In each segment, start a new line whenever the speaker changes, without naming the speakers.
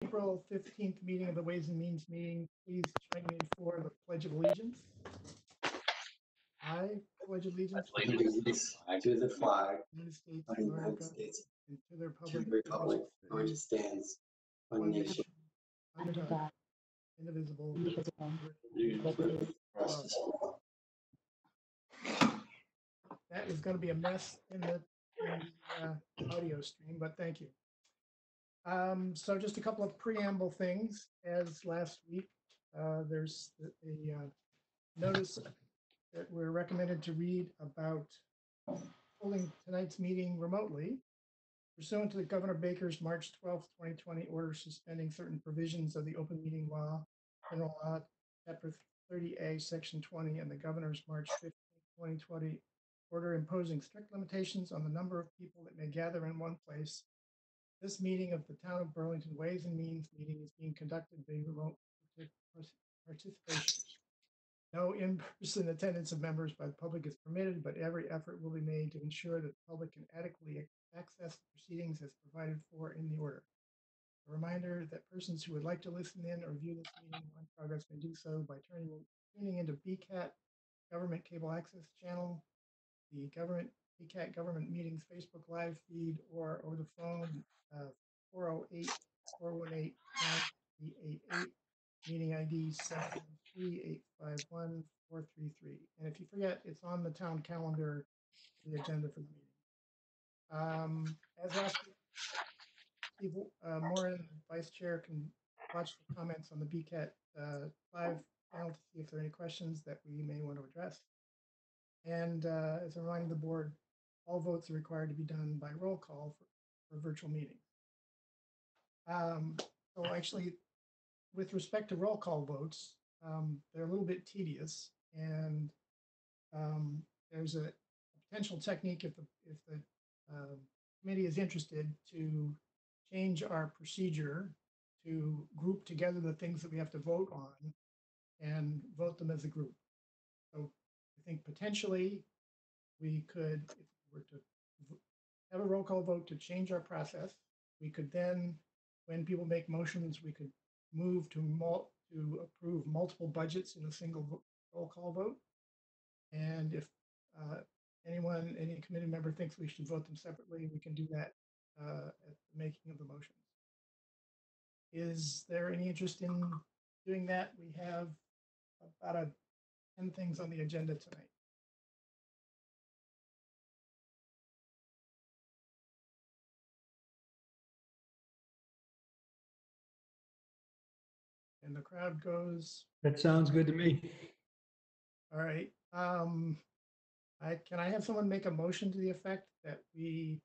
April 15th meeting of the Ways and Means meeting. Please join me for the Pledge of Allegiance. I pledge allegiance to
To the flag
the United States
of
of
the United
America
States,
and to the
to
republic
the republic for which it stands, one
one
nation,
nation, under God, indivisible,
with justice.
That is going to be a mess in the audio stream, but thank you. So just a couple of preamble things. As last week, there's a notice that we're recommended to read about holding tonight's meeting remotely pursuant to the Governor Baker's March 12th, 2020 order suspending certain provisions of the open meeting law, general law, chapter 30A, section 20, and the governor's March 15th, 2020 order imposing strict limitations on the number of people that may gather in one place. This meeting of the Town of Burlington Ways and Means meeting is being conducted by remote participation. No in-person attendance of members by the public is permitted, but every effort will be made to ensure that the public can adequately access the proceedings as provided for in the order. A reminder that persons who would like to listen in or view this meeting in progress may do so by tuning into BCAT Government Cable Access Channel, the BCAT Government Meetings Facebook Live feed, or over the phone 408-418-9388. Meeting ID 73851-433. And if you forget, it's on the town calendar, the agenda for the meeting. As last week, Steve Moran, Vice Chair, can watch the comments on the BCAT live panel to see if there are any questions that we may want to address. And as a reminder to the board, all votes are required to be done by roll call for virtual meetings. So actually, with respect to roll call votes, they're a little bit tedious, and there's a potential technique if the committee is interested to change our procedure to group together the things that we have to vote on and vote them as a group. So I think potentially we could, if we were to have a roll call vote to change our process, we could then, when people make motions, we could move to approve multiple budgets in a single roll call vote. And if any committee member thinks we should vote them separately, we can do that at the making of the motions. Is there any interest in doing that? We have about 10 things on the agenda tonight. And the crowd goes.
That sounds good to me.
All right. Can I have someone make a motion to the effect that we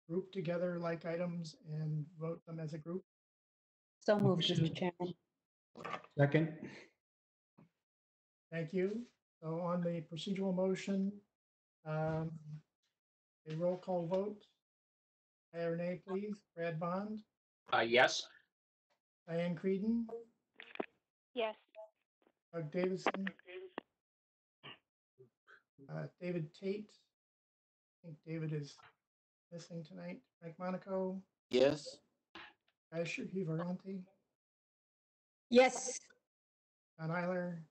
group together like items and vote them as a group?
So moved, Mr. Chairman.
Second.
Thank you. So on the procedural motion, a roll call vote. Aye or nay, please. Brad Bond.
Yes.
Diane Creedon.
Yes.
Doug Davison. David Tate. I think David is missing tonight. Frank Monaco.
Yes.
Asher Hivaranti.
Yes.
John Eiler.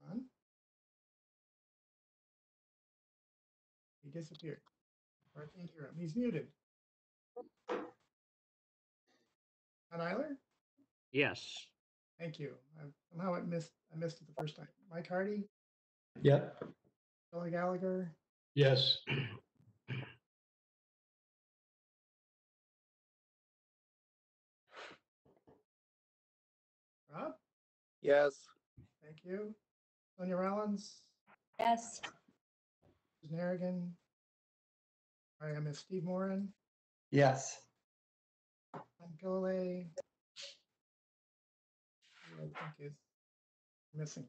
On. He disappeared. Or I can't hear him. He's muted. John Eiler?
Yes.
Thank you. Somehow I missed it the first time. Mike Hardy?
Yep.
Billy Gallagher?
Yes.
Rob?
Yes.
Thank you. Sonia Rollins?
Yes.
Susan Harrigan? I am Steve Moran.
Yes.
Tom Gilley. Who I think is missing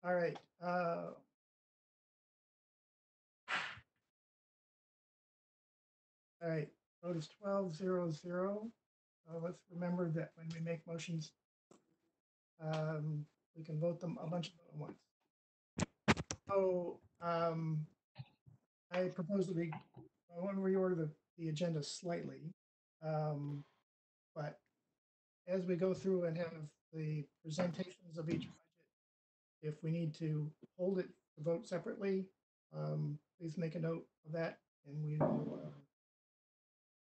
Tom. All right. All right. Vote is 12-0-0. Let's remember that when we make motions, we can vote them a bunch of them at once. So I propose that we, when we order the agenda slightly. But as we go through and have the presentations of each budget, if we need to hold it to vote separately, please make a note of that, and we will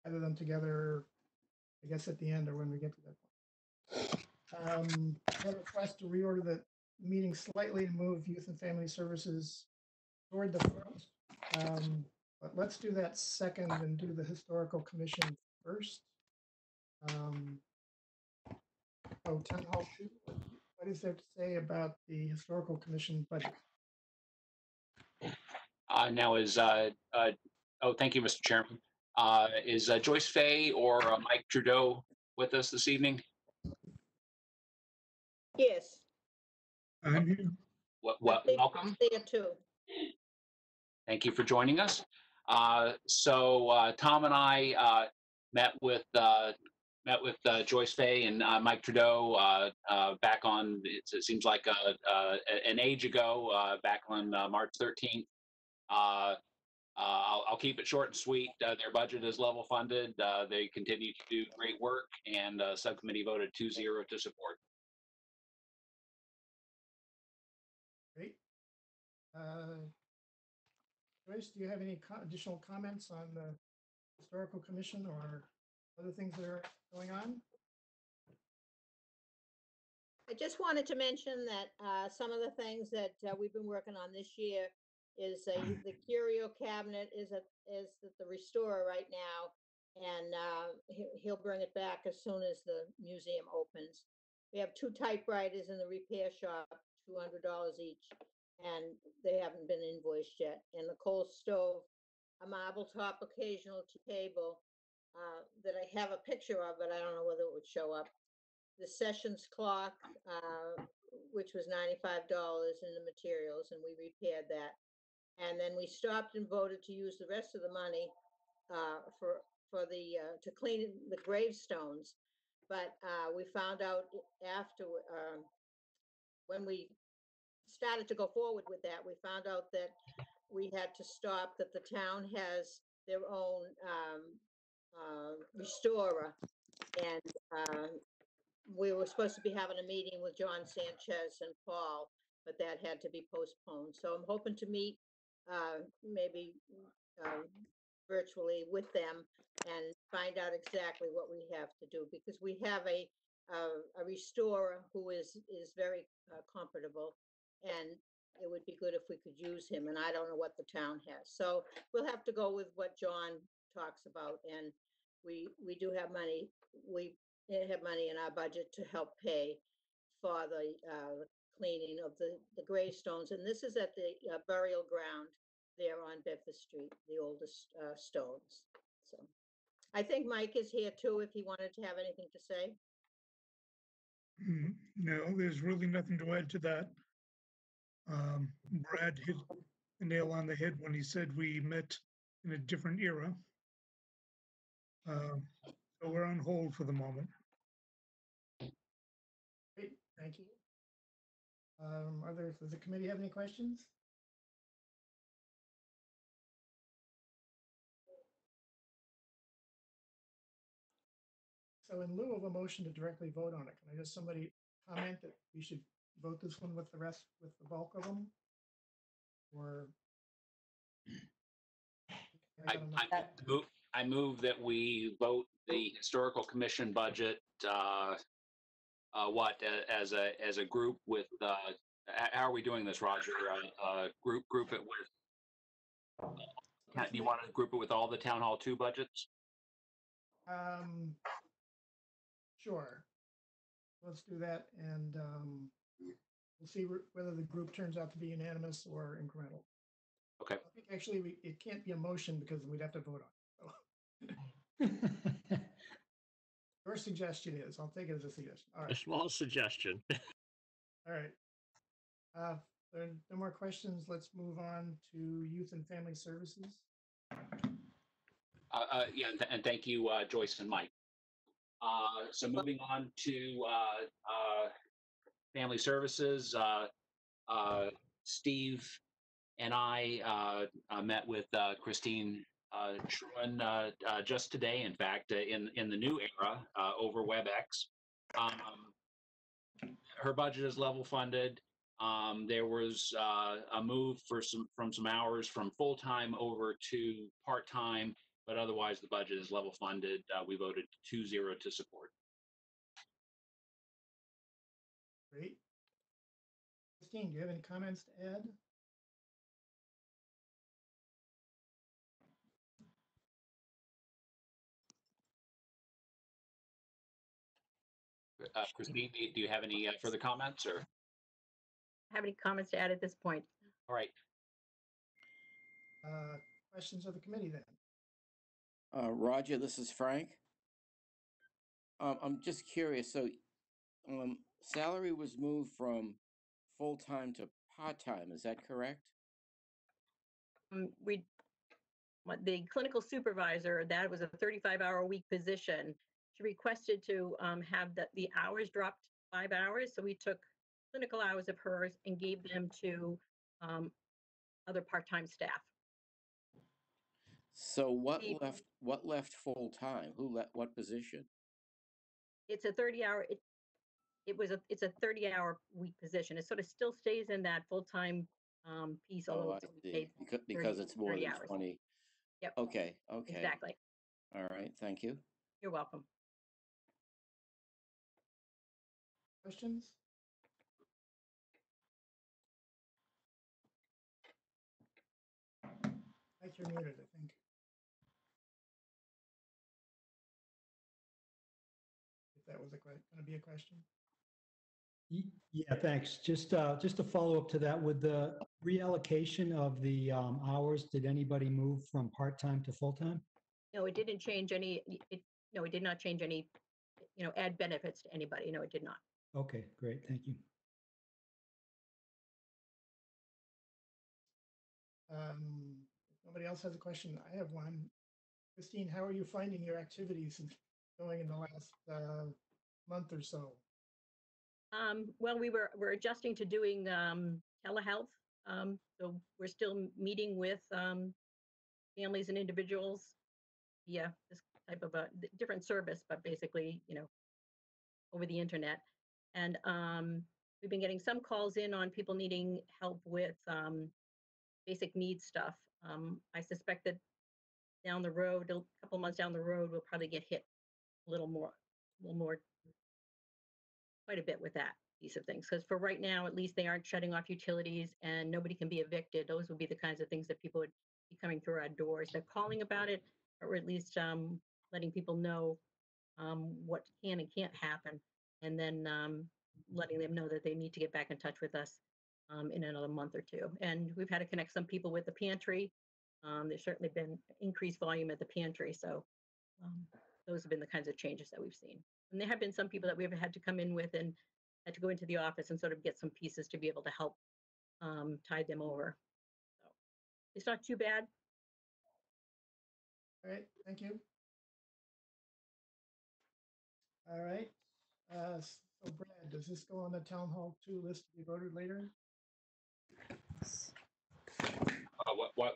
gather them together, I guess, at the end or when we get to that point. I have a request to reorder the meeting slightly and move Youth and Family Services toward the front. But let's do that second and do the Historical Commission first. Town Hall 2, what is there to say about the Historical Commission budget?
Now is, thank you, Mr. Chairman. Is Joyce Fay or Mike Trudeau with us this evening?
Yes.
I'm here.
Welcome.
There too.
Thank you for joining us. So Tom and I met with Joyce Fay and Mike Trudeau back on, it seems like an age ago, back on March 13th. I'll keep it short and sweet. Their budget is level funded. They continue to do great work, and subcommittee voted 2-0 to support.
Great. Joyce, do you have any additional comments on the Historical Commission or other things that are going on?
I just wanted to mention that some of the things that we've been working on this year is the curio cabinet is at the restorer right now, and he'll bring it back as soon as the museum opens. We have 2 typewriters in the repair shop, $200 each, and they haven't been invoiced yet. And the coal stove, a marble top occasional table that I have a picture of, but I don't know whether it would show up. The sessions clock, which was $95 in the materials, and we repaired that. And then we stopped and voted to use the rest of the money to clean the gravestones. But we found out after when we started to go forward with that, we found out that we had to stop, that the town has their own restorer, and we were supposed to be having a meeting with John Sanchez and Paul, but that had to be postponed. So I'm hoping to meet maybe virtually with them and find out exactly what we have to do, because we have a restorer who is very comfortable, and it would be good if we could use him, and I don't know what the town has. So we'll have to go with what John talks about, and we do have money. We have money in our budget to help pay for the cleaning of the gravestones, and this is at the burial ground there on Bedford Street, the oldest stones. So I think Mike is here too, if he wanted to have anything to say.
No, there's really nothing to add to that. Brad hit the nail on the head when he said we met in a different era. So we're on hold for the moment.
Great, thank you. Does the committee have any questions? So in lieu of a motion to directly vote on it, can I just somebody comment that we should vote this one with the rest, with the bulk of them? Or
I move that we vote the Historical Commission budget as a group with how are we doing this, Roger? Group it with. Do you want to group it with all the Town Hall 2 budgets?
Sure. Let's do that, and we'll see whether the group turns out to be unanimous or incremental.
Okay.
I think actually it can't be a motion because we'd have to vote on it. So. Your suggestion is, I'll take it as a suggestion. All right.
A small suggestion.
All right. There are no more questions. Let's move on to Youth and Family Services.
Yeah, and thank you, Joyce and Mike. So moving on to Family Services, Steve and I met with Christine Sherwin just today, in fact, in the new era over WebEx. Her budget is level funded. There was a move from some hours from full time over to part time, but otherwise the budget is level funded. We voted 2-0 to support.
Great. Christine, do you have any comments to add?
Christine, do you have any further comments or?
Have any comments to add at this point?
All right.
Questions of the committee then?
Roger, this is Frank. I'm just curious. So, salary was moved from full-time to part-time. Is that correct?
The clinical supervisor, that was a 35-hour-a-week position. She requested to have the hours dropped 5 hours. So we took clinical hours of hers and gave them to other part-time staff.
So what
The-
left? What left full-time? Who let? What position?
It's a 30-hour. It's a 30-hour week position. It sort of still stays in that full-time piece, although
I
it's only
see.
paid
Because it's more
30
than
hours.
20.
Yep.
Okay.
Exactly.
All right. Thank you.
You're welcome.
Questions? Mike, you're muted, I think. If that was going to be a question.
Yeah, thanks. Just to follow up to that, with the reallocation of the hours, did anybody move from part-time to full-time?
No, it didn't change any, no, it did not change any, add benefits to anybody. No, it did not.
Okay, great, thank you.
If nobody else has a question, I have one. Christine, how are you finding your activities going in the last month or so?
Well, we're adjusting to doing telehealth. So we're still meeting with families and individuals via this type of a different service, but basically, over the internet. And we've been getting some calls in on people needing help with basic needs stuff. I suspect that down the road, a couple months down the road, we'll probably get hit a little more, quite a bit with that piece of things. Because for right now, at least they aren't shutting off utilities and nobody can be evicted. Those would be the kinds of things that people would be coming through our doors. They're calling about it, or at least letting people know what can and can't happen, and then letting them know that they need to get back in touch with us in another month or two. And we've had to connect some people with the pantry. There's certainly been increased volume at the pantry. So those have been the kinds of changes that we've seen. And there have been some people that we've had to come in with and had to go into the office and sort of get some pieces to be able to help tide them over. So it's not too bad.
All right, thank you. All right. So Brad, does this go on the town hall 2 list to be voted later?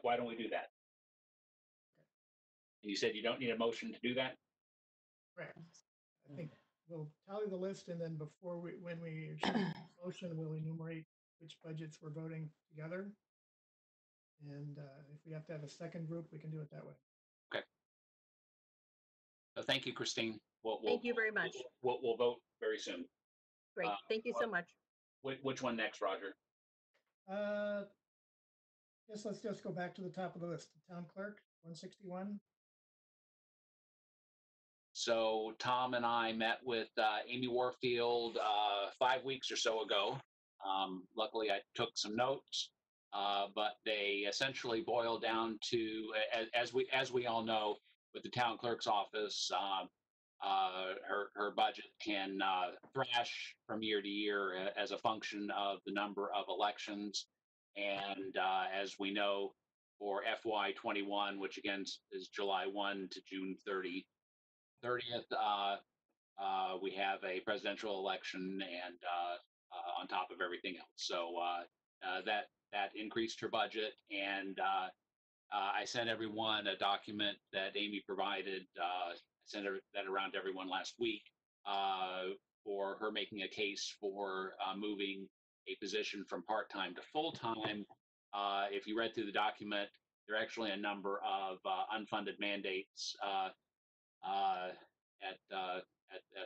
Why don't we do that? You said you don't need a motion to do that?
Correct. I think we'll tally the list, and then when we achieve the motion, we'll enumerate which budgets we're voting together. And if we have to have a second group, we can do it that way.
Okay. So thank you, Christine.
Thank you very much.
We'll vote very soon.
Great. Thank you so much.
Which one next, Roger?
Yes, let's just go back to the top of the list. The town clerk, 161.
So Tom and I met with Amy Warfield 5 weeks or so ago. Luckily, I took some notes, but they essentially boil down to, as we all know, with the town clerk's office, her budget can thrash from year to year as a function of the number of elections. And as we know, for FY21, which again is July 1 to June 30th, we have a presidential election, and on top of everything else. So that increased her budget, and I sent everyone a document that Amy provided. I sent that around to everyone last week for her making a case for moving a position from part-time to full-time. If you read through the document, there are actually a number of unfunded mandates at the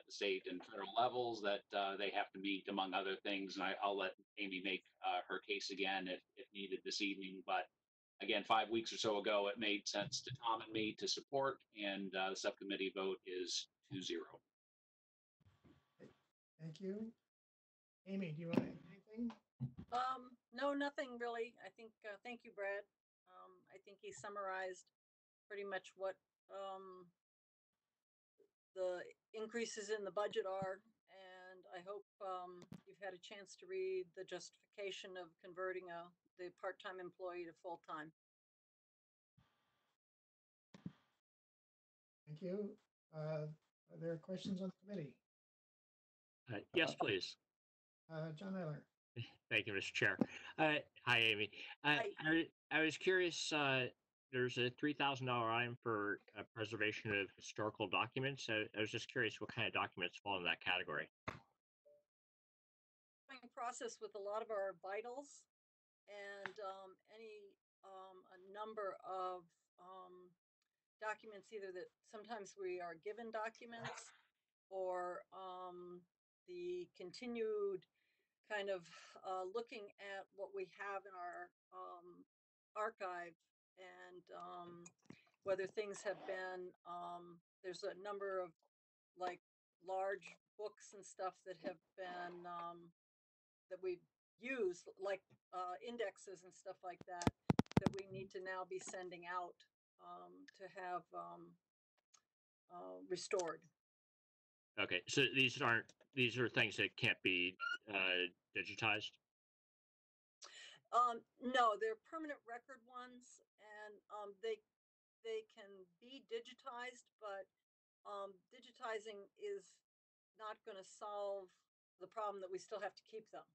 state and federal levels that they have to meet, among other things. And I'll let Amy make her case again if needed this evening. But again, 5 weeks or so ago, it made sense to Tom and me to support, and the subcommittee vote is 2-0.
Thank you. Amy, do you want to add anything?
No, nothing really. I think, thank you, Brad. I think he summarized pretty much what the increases in the budget are. And I hope you've had a chance to read the justification of converting the part-time employee to full-time.
Thank you. Are there questions on the committee?
Yes, please.
John Eiler.
Thank you, Mr. Chair. Hi, Amy. I was curious, there's a $3,000 item for preservation of historical documents. I was just curious what kind of documents fall in that category.
Process with a lot of our vitals and a number of documents, either that sometimes we are given documents or the continued kind of looking at what we have in our archive and whether things have been, there's a number of like large books and stuff that have been, that we've used, like indexes and stuff like that, that we need to now be sending out to have restored.
Okay, so these are things that can't be digitized?
No, they're permanent record ones, and they can be digitized, but digitizing is not going to solve the problem that we still have to keep them.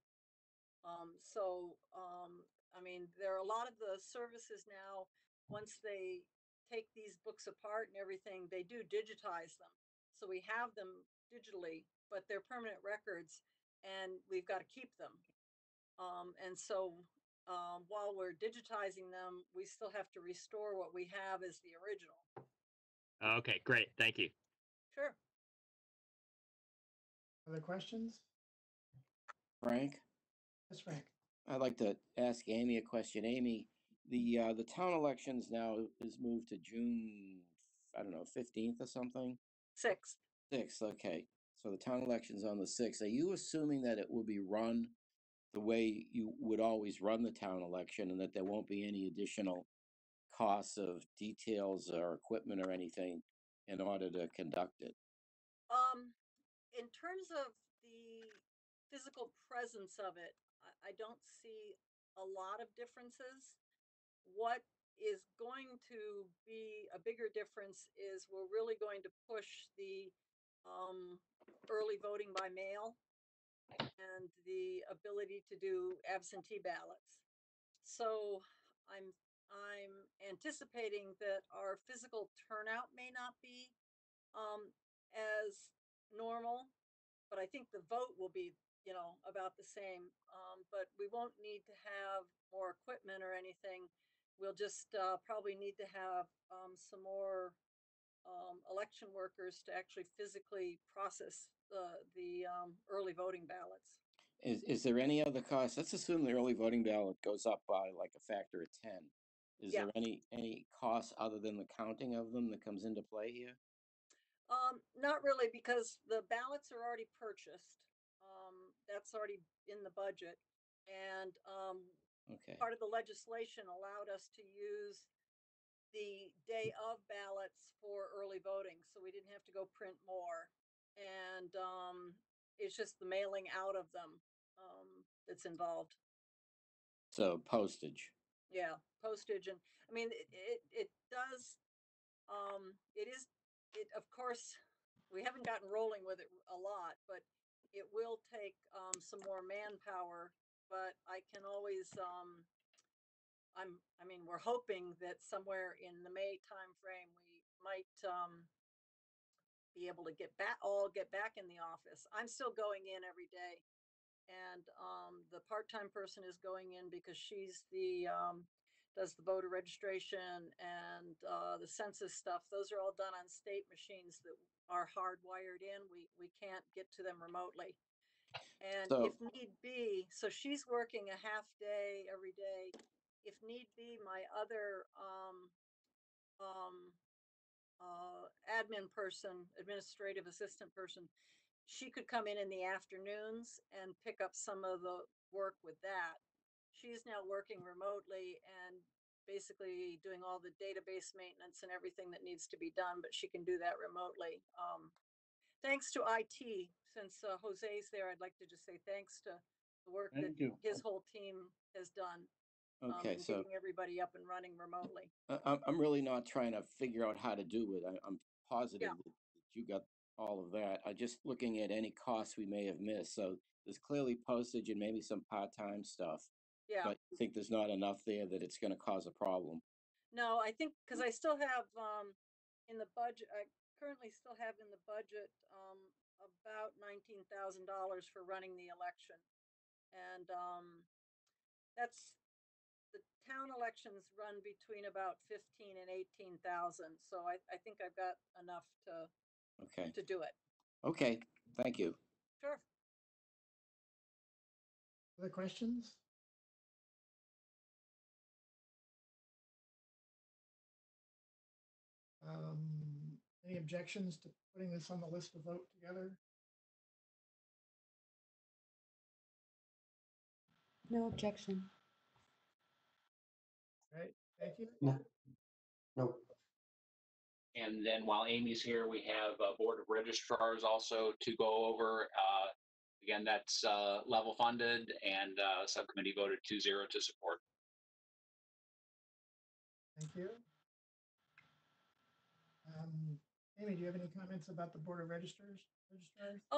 I mean, there are a lot of the services now, once they take these books apart and everything, they do digitize them. So we have them digitally, but they're permanent records and we've got to keep them. While we're digitizing them, we still have to restore what we have as the original.
Okay, great. Thank you.
Sure.
Other questions?
Frank?
Yes, Frank.
I'd like to ask Amy a question. Amy, the town elections now is moved to June, I don't know, 15th or something?
6th.
6th, okay. So the town election's on the 6th. Are you assuming that it will be run the way you would always run the town election and that there won't be any additional costs of details or equipment or anything in order to conduct it?
In terms of the physical presence of it, I don't see a lot of differences. What is going to be a bigger difference is we're really going to push the early voting by mail and the ability to do absentee ballots. So I'm anticipating that our physical turnout may not be as normal, but I think the vote will be, about the same. But we won't need to have more equipment or anything. We'll just probably need to have some more election workers to actually physically process the early voting ballots.
Is there any other cost? Let's assume the early voting ballot goes up by like a factor of 10. Is
Yeah.
there any cost other than the counting of them that comes into play here?
Not really, because the ballots are already purchased. That's already in the budget. And
Okay.
part of the legislation allowed us to use the day of ballots for early voting. So we didn't have to go print more. And it's just the mailing out of them that's involved.
So postage.
Yeah, postage. And I mean, it does, of course, we haven't gotten rolling with it a lot, but it will take some more manpower. But I can always I mean, we're hoping that somewhere in the May timeframe, we might be able to get back in the office. I'm still going in every day, and the part-time person is going in because she's the does the voter registration and the census stuff. Those are all done on state machines that are hardwired in. We can't get to them remotely. And
So,
if need be, so she's working a half day every day. If need be, my other um, admin person, administrative assistant person, she could come in the afternoons and pick up some of the work with that. She's now working remotely and basically doing all the database maintenance and everything that needs to be done, but she can do that remotely. Thanks to IT, since Jose's there, I'd like to just say thanks to the work that
thank you.
his whole team has done
Okay,
in
so
getting everybody up and running remotely.
I'm really not trying to figure out how to do it. I'm positive
Yeah.
that you got all of that. I'm just looking at any costs we may have missed. So there's clearly postage and maybe some part-time stuff,
Yeah.
but I think there's not enough there that it's going to cause a problem.
No, I think because I still have in the budget, I currently still have in the budget about $19,000 for running the election. And that's the town elections run between about 15 and 18,000. So I think I've got enough
Okay.
to do it.
Okay. Thank you.
Sure.
Other questions? Any objections to putting this on the list to vote together?
No objection.
Right, thank you.
No. Nope.
And then while Amy's here, we have a board of registrars also to go over. Again, that's level funded, and subcommittee voted 2-0 to support.
Thank you. Amy, do you have any comments about the board of registrars?
No,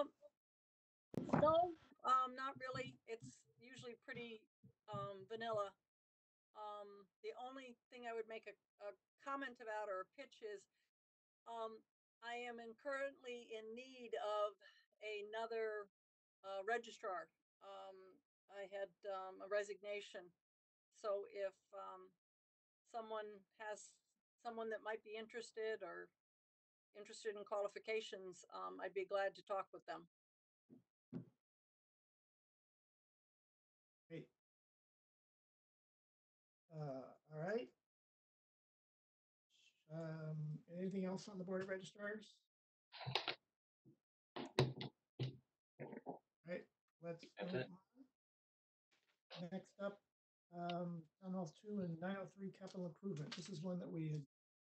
not really. It's usually pretty vanilla. The only thing I would make a comment about or a pitch is I am currently in need of another registrar. I had a resignation. So if someone has someone that might be interested or interested in qualifications, I'd be glad to talk with them.
Great. All right. Anything else on the board of registrars? All right, let's move on. Next up, Town Hall 2 and 903 capital improvement. This is one that we had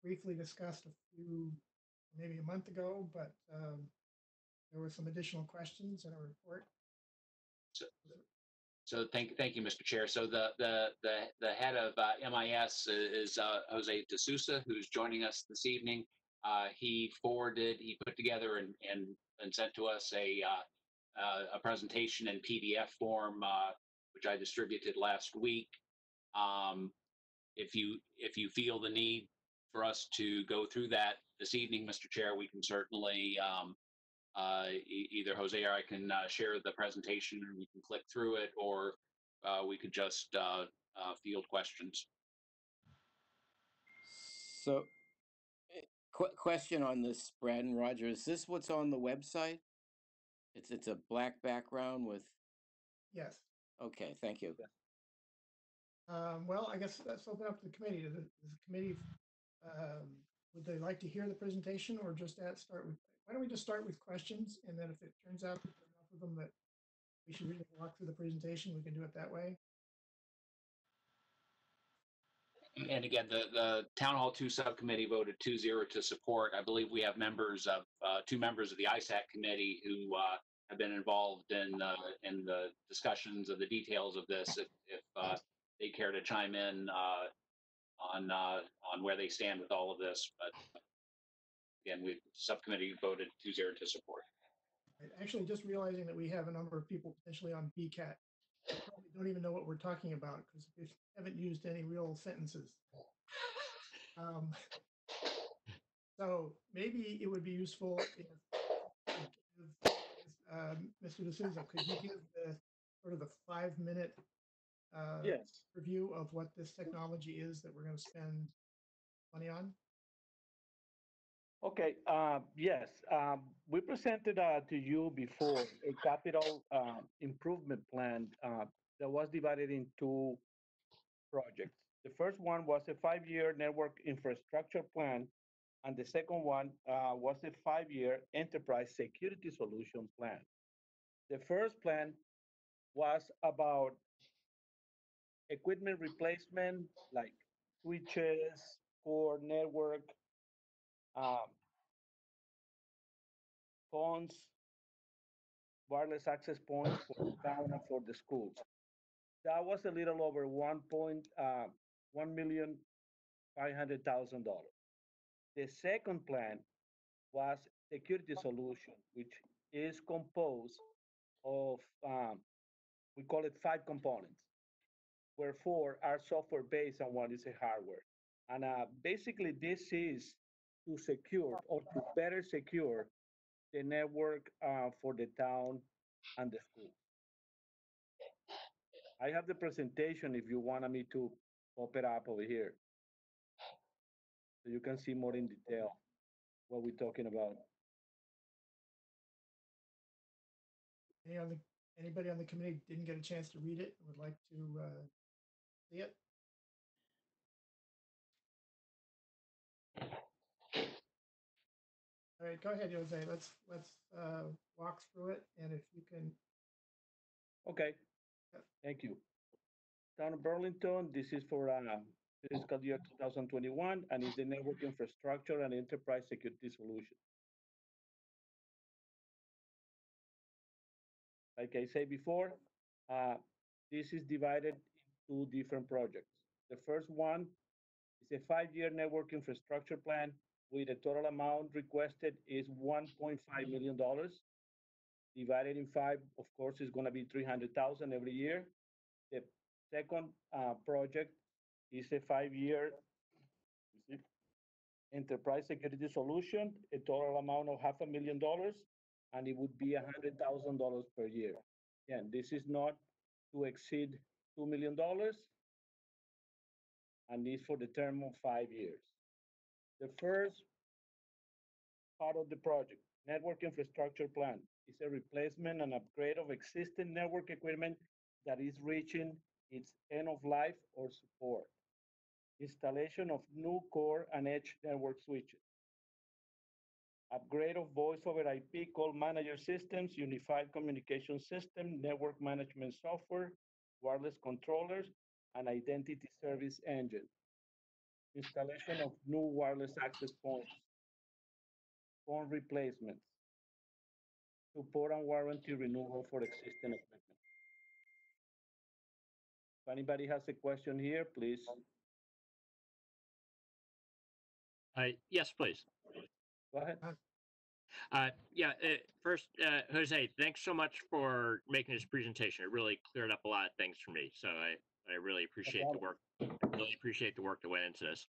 briefly discussed maybe a month ago, but there were some additional questions in a report.
So thank you, Mr. Chair. So the head of MIS is Jose De Sousa, who's joining us this evening. He put together and sent to us a presentation in PDF form, which I distributed last week. If you feel the need for us to go through that this evening, Mr. Chair, we can certainly either Jose or I can share the presentation and we can click through it, or we could just field questions.
So, question on this, Brad and Roger, is this what's on the website? It's a black background with.
Yes.
Okay, thank you.
Well, I guess let's open up to the committee. Does the committee, would they like to hear the presentation or just start with, why don't we just start with questions? And then if it turns out that there are enough of them that we should really walk through the presentation, we can do it that way.
And again, the Town Hall 2 subcommittee voted 2-0 to support. I believe we have two members of the ISAC committee who have been involved in the discussions of the details of this. If they care to chime in on where they stand with all of this, but again, subcommittee voted 2-0 to support.
Right. Actually, just realizing that we have a number of people potentially on BCAT probably don't even know what we're talking about because we haven't used any real sentences. So maybe it would be useful if Mr. D'Souza, could you give the sort of the 5-minute
Yes.
review of what this technology is that we're going to spend money on?
Okay, yes, we presented to you before a capital improvement plan that was divided in two projects. The first one was a 5-year network infrastructure plan, and the second one was a 5-year enterprise security solution plan. The first plan was about equipment replacement, like switches, core network, um, phones, wireless access points for the town and for the schools. That was a little over $1,500,000. The second plan was security solution, which is composed of we call it 5 components, where 4 are software based and 1 is a hardware. And basically, this is to secure or to better secure the network for the town and the school. I have the presentation if you wanted me to pop it up over here so you can see more in detail what we're talking about.
Anybody on the committee didn't get a chance to read it and would like to see it? All right, go ahead, Jose. Let's walk through it, and if you can.
Okay, thank you. Town of Burlington, this is for fiscal year 2021, and is the network infrastructure and enterprise security solution. Like I said before, this is divided into 2 different projects. The first one is a 5-year network infrastructure plan with a total amount requested is $1.5 million. Divided in 5, of course, is going to be $300,000 every year. The second project is a 5-year enterprise security solution, a total amount of $500,000, and it would be $100,000 per year. Again, this is not to exceed $2 million, and is for the term of 5 years. The first part of the project, network infrastructure plan, is a replacement and upgrade of existing network equipment that is reaching its end of life or support. Installation of new core and edge network switches. Upgrade of voice over IP call manager systems, unified communication system, network management software, wireless controllers, and identity service engine. Installation of new wireless access points. Phone replacements. Support and warranty renewal for existing equipment. If anybody has a question here, please.
Yes, please.
Go ahead.
Yeah, first, Jose, thanks so much for making this presentation. It really cleared up a lot of things for me. So I really appreciate the work. I really appreciate the work that went into this.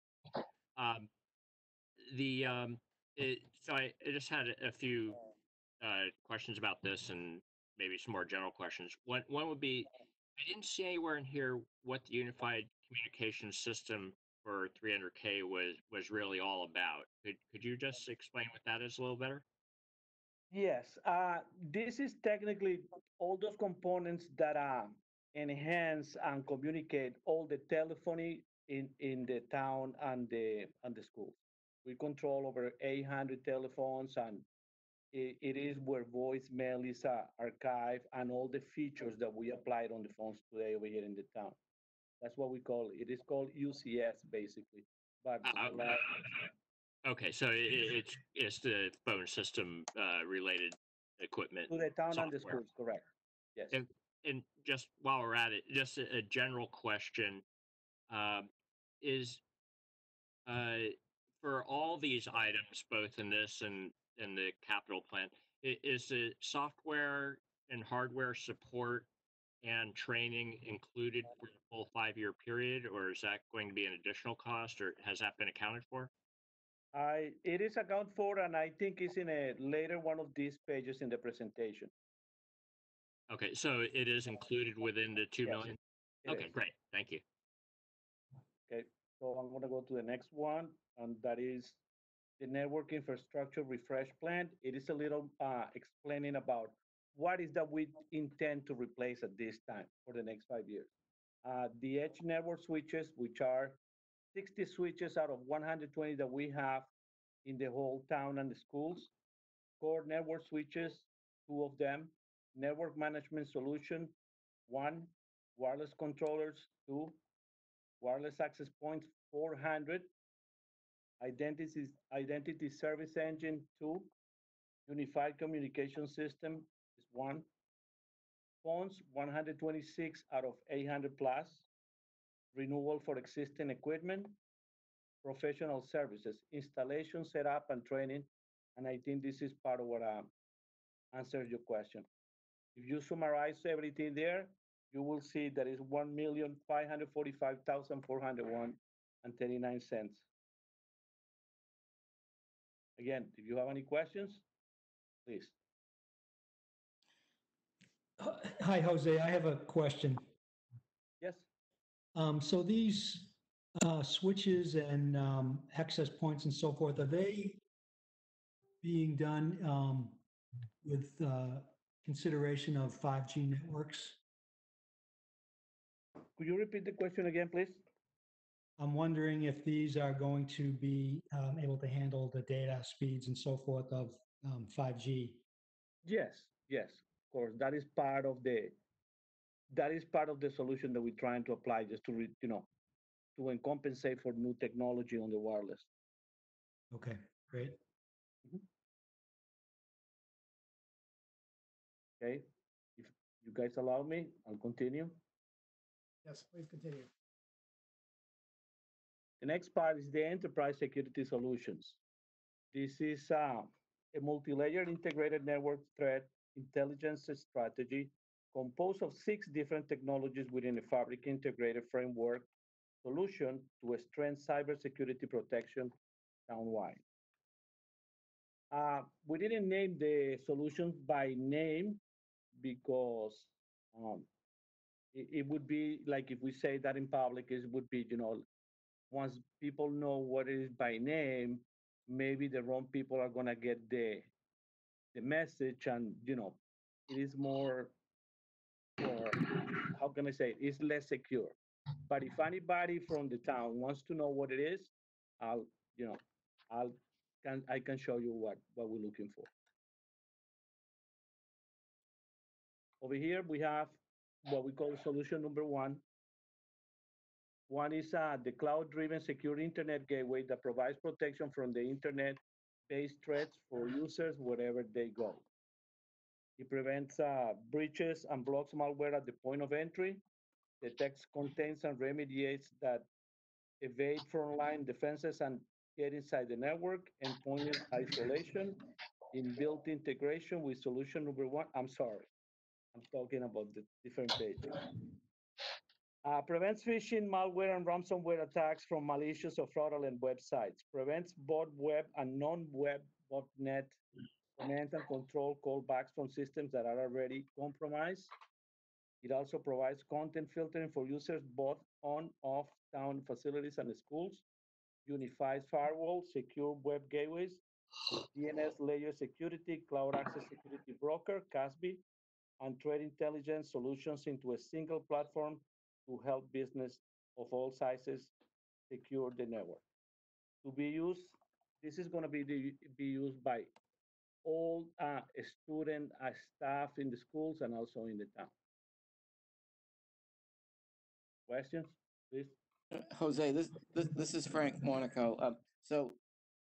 So I just had a few questions about this and maybe some more general questions. One would be, I didn't see anywhere in here what the unified communication system for 300K was really all about. Could you just explain what that is a little better?
Yes, this is technically all those components that enhance and communicate all the telephony in the town and the schools. We control over 800 telephones, and it is where voicemail is archived and all the features that we applied on the phones today over here in the town. That's what we call it. It is called UCS basically, but
Okay, so it's the phone system related equipment
to the town
software.
and the schools, correct? Yes.
And just while we're at it, just a general question is for all these items, both in this and in the capital plan, is the software and hardware support and training included for the full 5-year period, or is that going to be an additional cost, or has that been accounted for?
It is accounted for, and I think it's in a later one of these pages in the presentation.
Okay, so it is included within the 2
Yes,
million?
it
Okay,
is.
great. Thank you.
Okay, so I'm gonna go to the next one, and that is the network infrastructure refresh plan. It is a little explaining about what is that we intend to replace at this time for the next 5 years. The edge network switches, which are 60 switches out of 120 that we have in the whole town and the schools. Core network switches, 2 of them. Network management solution, 1. Wireless controllers, 2. Wireless access points, 400. Identity service engine, 2. Unified communication system is 1. Phones, 126 out of 800 plus. Renewal for existing equipment. Professional services, installation, setup, and training. And I think this is part of what answers your question. If you summarize everything there, you will see that is 1,545,401 and 39 cents. Again, if you have any questions, please.
Hi, Jose, I have a question.
Yes.
So these switches and access points and so forth, are they being done with consideration of 5G networks?
Could you repeat the question again, please?
I'm wondering if these are going to be able to handle the data speeds and so forth of 5G.
Yes, yes, of course. That is part of the solution that we're trying to apply, just to to compensate for new technology on the wireless.
Okay, great.
Okay, if you guys allow me, I'll continue.
Yes, please continue.
The next part is the enterprise security solutions. This is a multi-layered integrated network threat intelligence strategy composed of 6 different technologies within a fabric integrated framework solution to strengthen cybersecurity protection townwide. We didn't name the solutions by name because it would be like if we say that in public, it would be, once people know what it is by name, maybe the wrong people are gonna get the message, and it is more, or how can I say it? It's less secure. But if anybody from the town wants to know what it is, I'll, you know, I can show you what we're looking for. Over here we have what we call solution number 1. One is the cloud-driven secure internet gateway that provides protection from the internet-based threats for users wherever they go. It prevents breaches and blocks malware at the point of entry, detects contents and remediates that evade frontline defenses and get inside the network, endpoint isolation, inbuilt integration with solution number 1. I'm sorry, I'm talking about the different pages. Prevents phishing, malware, and ransomware attacks from malicious or fraudulent websites. Prevents both web and non-web botnet command and control callbacks from systems that are already compromised. It also provides content filtering for users both on, off town facilities and schools. Unifies firewall, secure web gateways, DNS layer security, cloud access security broker, CASB, and threat intelligence solutions into a single platform to help business of all sizes secure the network. To be used, this is going to be used by all student staff in the schools and also in the town. Questions, please?
Jose, this is Frank Monaco. So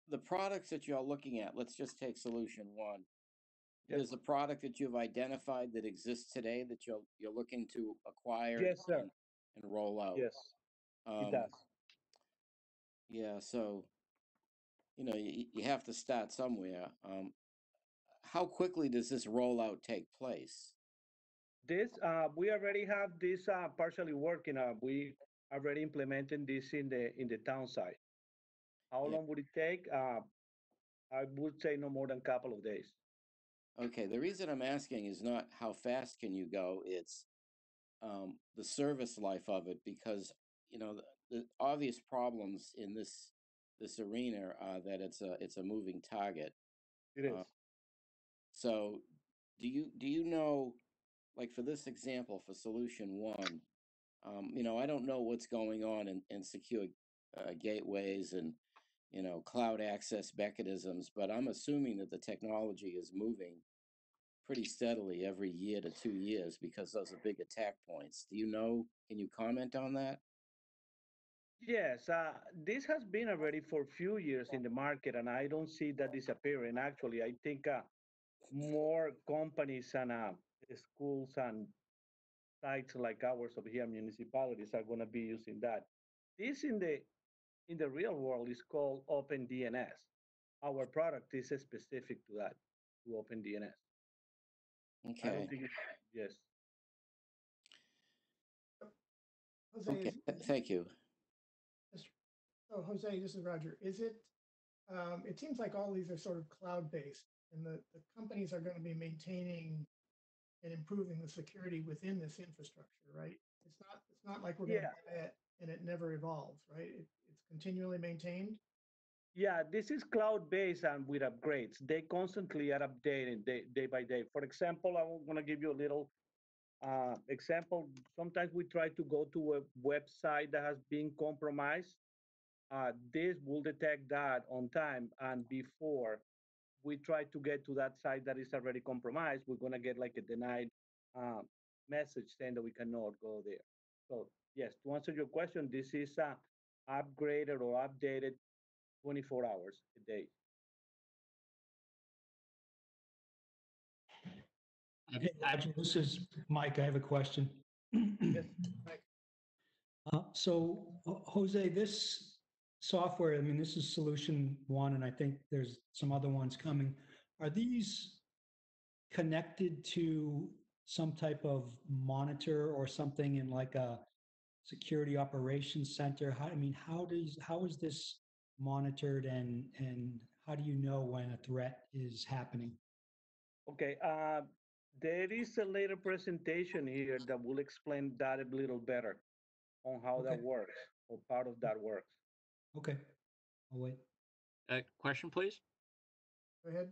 the products that you're looking at, let's just take solution 1.
Yes.
There's a product that you've identified that exists today that you're looking to acquire.
Yes, sir.
And roll out.
Yes, it does.
Yeah, so you have to start somewhere. How quickly does this rollout take place?
This, we already have this partially working. We already implementing this in the town side. How
Yeah.
long would it take? I would say no more than a couple of days.
Okay, the reason I'm asking is not how fast can you go, it's the service life of it, because you know the obvious problems in this arena are that it's a moving target.
It is.
So, do you know, like for this example, for solution one, you know, I don't know what's going on in secure gateways and cloud access mechanisms, but I'm assuming that the technology is moving pretty steadily every year to 2 years because those are big attack points. Do you know? Can you comment on that?
Yes, this has been already for a few years in the market, and I don't see that disappearing. Actually, I think more companies and schools and sites like ours of here, municipalities, are going to be using that. This in the real world is called OpenDNS. Our product is specific to that, to OpenDNS. I don't
Okay.
think yes.
Jose,
Okay. Thank you.
so Jose, this is Roger. Is it, it seems like all these are sort of cloud-based and the companies are going to be maintaining and improving the security within this infrastructure, right? It's not like we're going to buy it and it never evolves, right? It's continually maintained.
Yeah, this is cloud-based and with upgrades. They constantly are updated day by day. For example, I'm going to give you a little example. Sometimes we try to go to a website that has been compromised. This will detect that on time, and before we try to get to that site that is already compromised, we're going to get like a denied message saying that we cannot go there. So yes, to answer your question, this is upgraded or updated 24 hours a day.
Hey, Roger, this is Mike. I have a question.
Yes.
So, Jose, this software, I mean, this is solution one, and I think there's some other ones coming. Are these connected to some type of monitor or something in like a security operations center? I mean, how is this monitored and how do you know when a threat is happening?
Okay. There is a later presentation here that will explain that a little better on how that
Okay.
works or part of that works.
Okay, I'll wait.
Question, please.
Go ahead.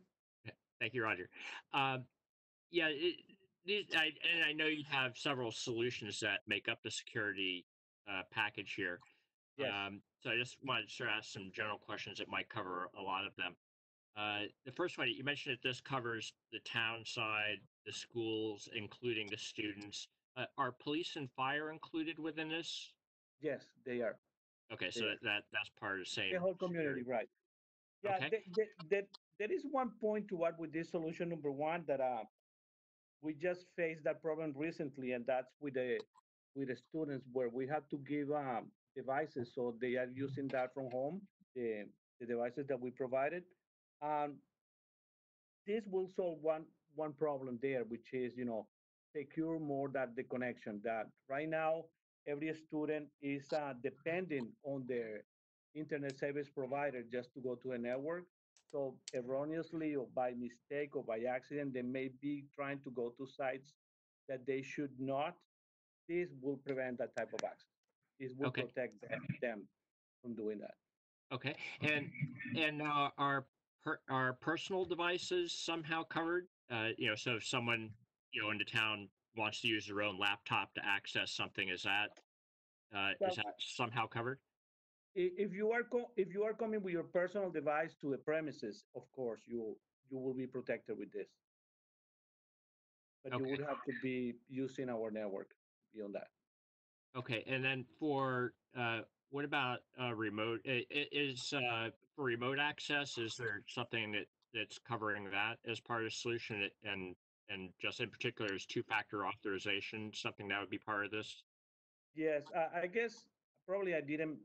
Thank you, Roger. Yeah, and I know you have several solutions that make up the security package here.
Yes.
So I just wanted to ask some general questions that might cover a lot of them. The first one, you mentioned that this covers the town side, the schools, including the students. Are police and fire included within this?
Yes, they are.
Okay, so that's part of the same.
The whole community,
security.
right? Yeah.
Okay.
There is one point to what with this solution number one that we just faced that problem recently, and that's with the students where we have to give devices, so they are using that from home, the devices that we provided. Um, this will solve one problem there, which is secure more that the connection. That right now every student is depending on their internet service provider just to go to a network. So erroneously or by mistake or by accident, they may be trying to go to sites that they should not. This will prevent that type of access. This will
Okay.
protect them from doing that.
Okay, and are personal devices somehow covered? So if someone in the town wants to use their own laptop to access something, is that
Well,
somehow covered?
if you are coming with your personal device to the premises, of course you will be protected with this. But you
Okay.
would have to be using our network beyond that.
Okay, and then for what about remote? Is for remote access? Is there something that's covering that as part of the solution? And just in particular, is two-factor authorization something that would be part of this?
Yes, I guess probably I didn't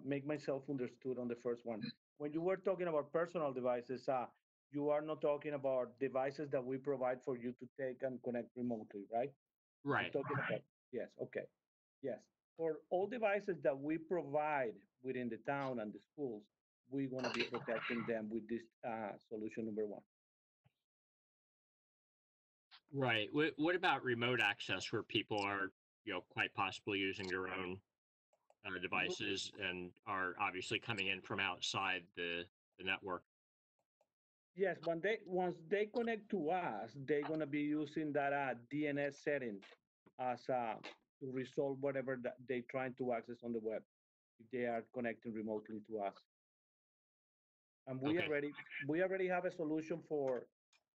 make myself understood on the first one. When you were talking about personal devices, you are not talking about devices that we provide for you to take and connect remotely, right? I'm
Right.
talking about, yes, okay. Yes. For all devices that we provide within the town and the schools, we're going to be protecting them with this solution number one.
Right. What about remote access where people are, quite possibly using their own devices and are obviously coming in from outside the network?
Yes, once they connect to us, they're going to be using that DNS setting as to resolve whatever that they're trying to access on the web if they are connecting remotely to us. And
Okay.
we already have a solution for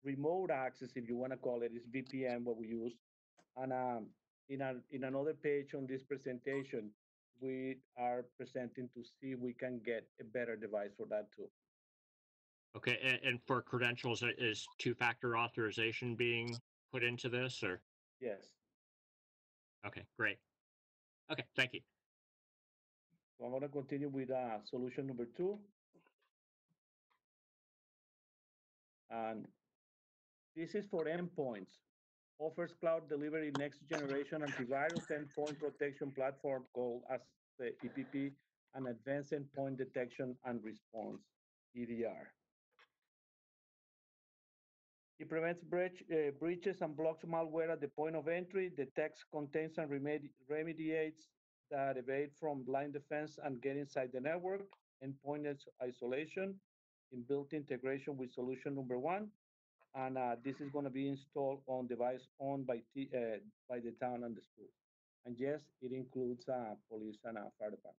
remote access, if you want to call it. It's VPN what we use. And in another page on this presentation, we are presenting to see if we can get a better device for that too.
Okay. And for credentials, is two-factor authorization being put into this, or?
Yes.
Okay, great. Okay, thank you.
So I'm going to continue with solution number two. And this is for endpoints. Offers cloud delivery next generation antivirus endpoint protection platform called as the EPP and advanced endpoint detection and response, EDR. It prevents breaches and blocks malware at the point of entry, detects, contains, and remediates that evade from line defense and get inside the network, endpoint isolation, inbuilt integration with solution number one, and this is going to be installed on device owned by the town and the school. And yes, it includes police and fire department.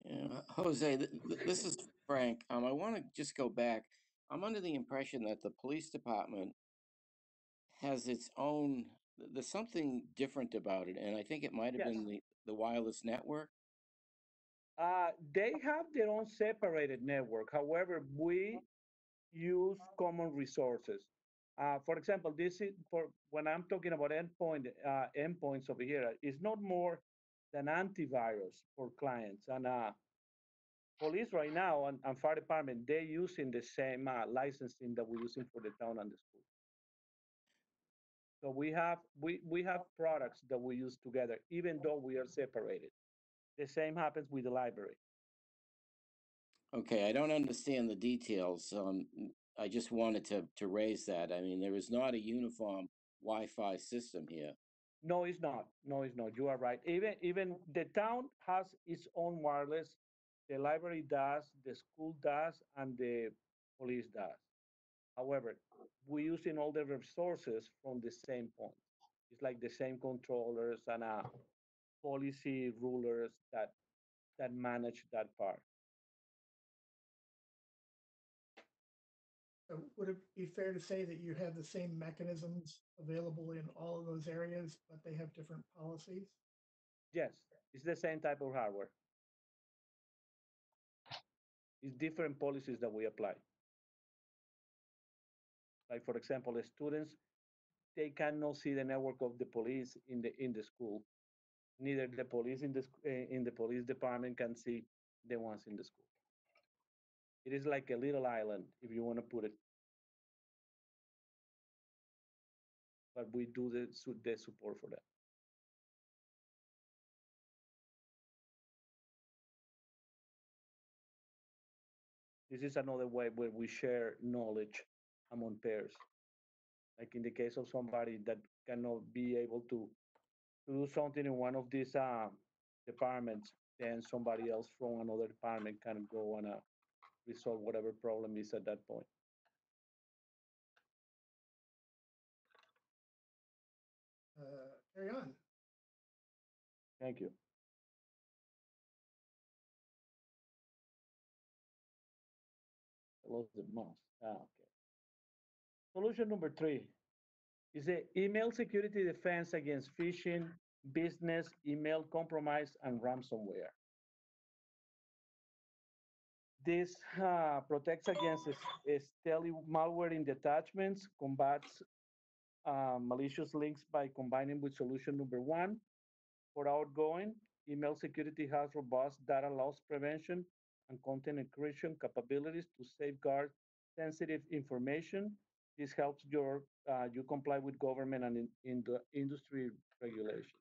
Yeah, Jose, this is Frank. I want to just go back. I'm under the impression that the police department has its own, there's something different about it, and I think it might have
Yes.
been the wireless network.
They have their own separated network. However, we use common resources. For example, this is for when I'm talking about endpoints over here. It's not more than antivirus for clients. And police right now and fire department, they're using the same licensing that we're using for the town and the school. So we have products that we use together, even though we are separated. The same happens with the library.
Okay, I don't understand the details. I just wanted to raise that. I mean, there is not a uniform Wi-Fi system here.
No, it's not. No, it's not. You are right. Even the town has its own wireless. The library does, the school does, and the police does. However, we're using all the resources from the same point. It's like the same controllers and policy rulers that manage that part.
So would it be fair to say that you have the same mechanisms available in all of those areas, but they have different policies?
Yes, it's the same type of hardware. It's different policies that we apply. Like for example, the students, they cannot see the network of the police in the school. Neither the police in the police department can see the ones in the school. It is like a little island, if you want to put it. But we do the support for that. This is another way where we share knowledge among peers. Like in the case of somebody that cannot be able to do something in one of these departments, then somebody else from another department can go and resolve whatever problem is at that point.
Carry on.
Thank you. I lost the mouse. Okay. Solution number three is the email security defense against phishing, business, email compromise, and ransomware. This protects against stealthy malware in the attachments, combats malicious links by combining with solution number one. For outgoing, email security has robust data loss prevention and content encryption capabilities to safeguard sensitive information. This helps you comply with government and in the industry regulation.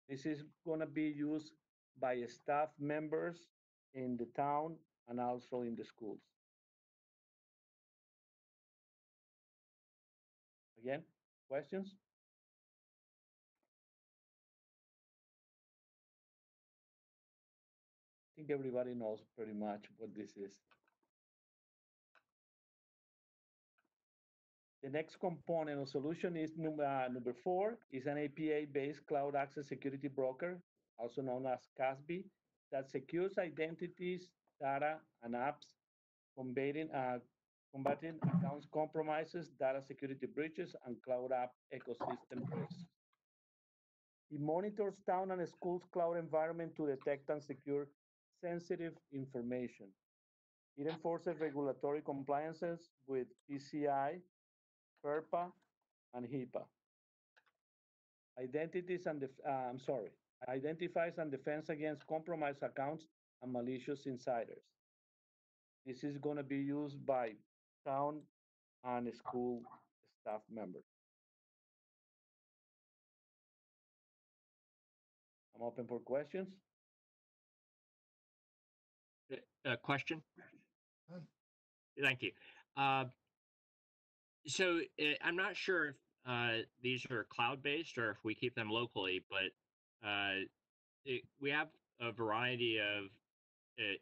This is going to be used by staff members in the town and also in the schools. Again, questions? I think everybody knows pretty much what this is. The next component or solution is number 4, is an API-based cloud access security broker, also known as CASB, that secures identities, data, and apps, combating accounts compromises, data security breaches, and cloud app ecosystem risks. It monitors town and schools' cloud environment to detect and secure sensitive information. It enforces regulatory compliances with PCI, FERPA, and HIPAA. Identifies and defends against compromised accounts and malicious insiders. This is going to be used by town and school staff members. I'm open for questions.
Question?
Done.
Thank you. So I'm not sure if these are cloud-based or if we keep them locally, but we have a variety of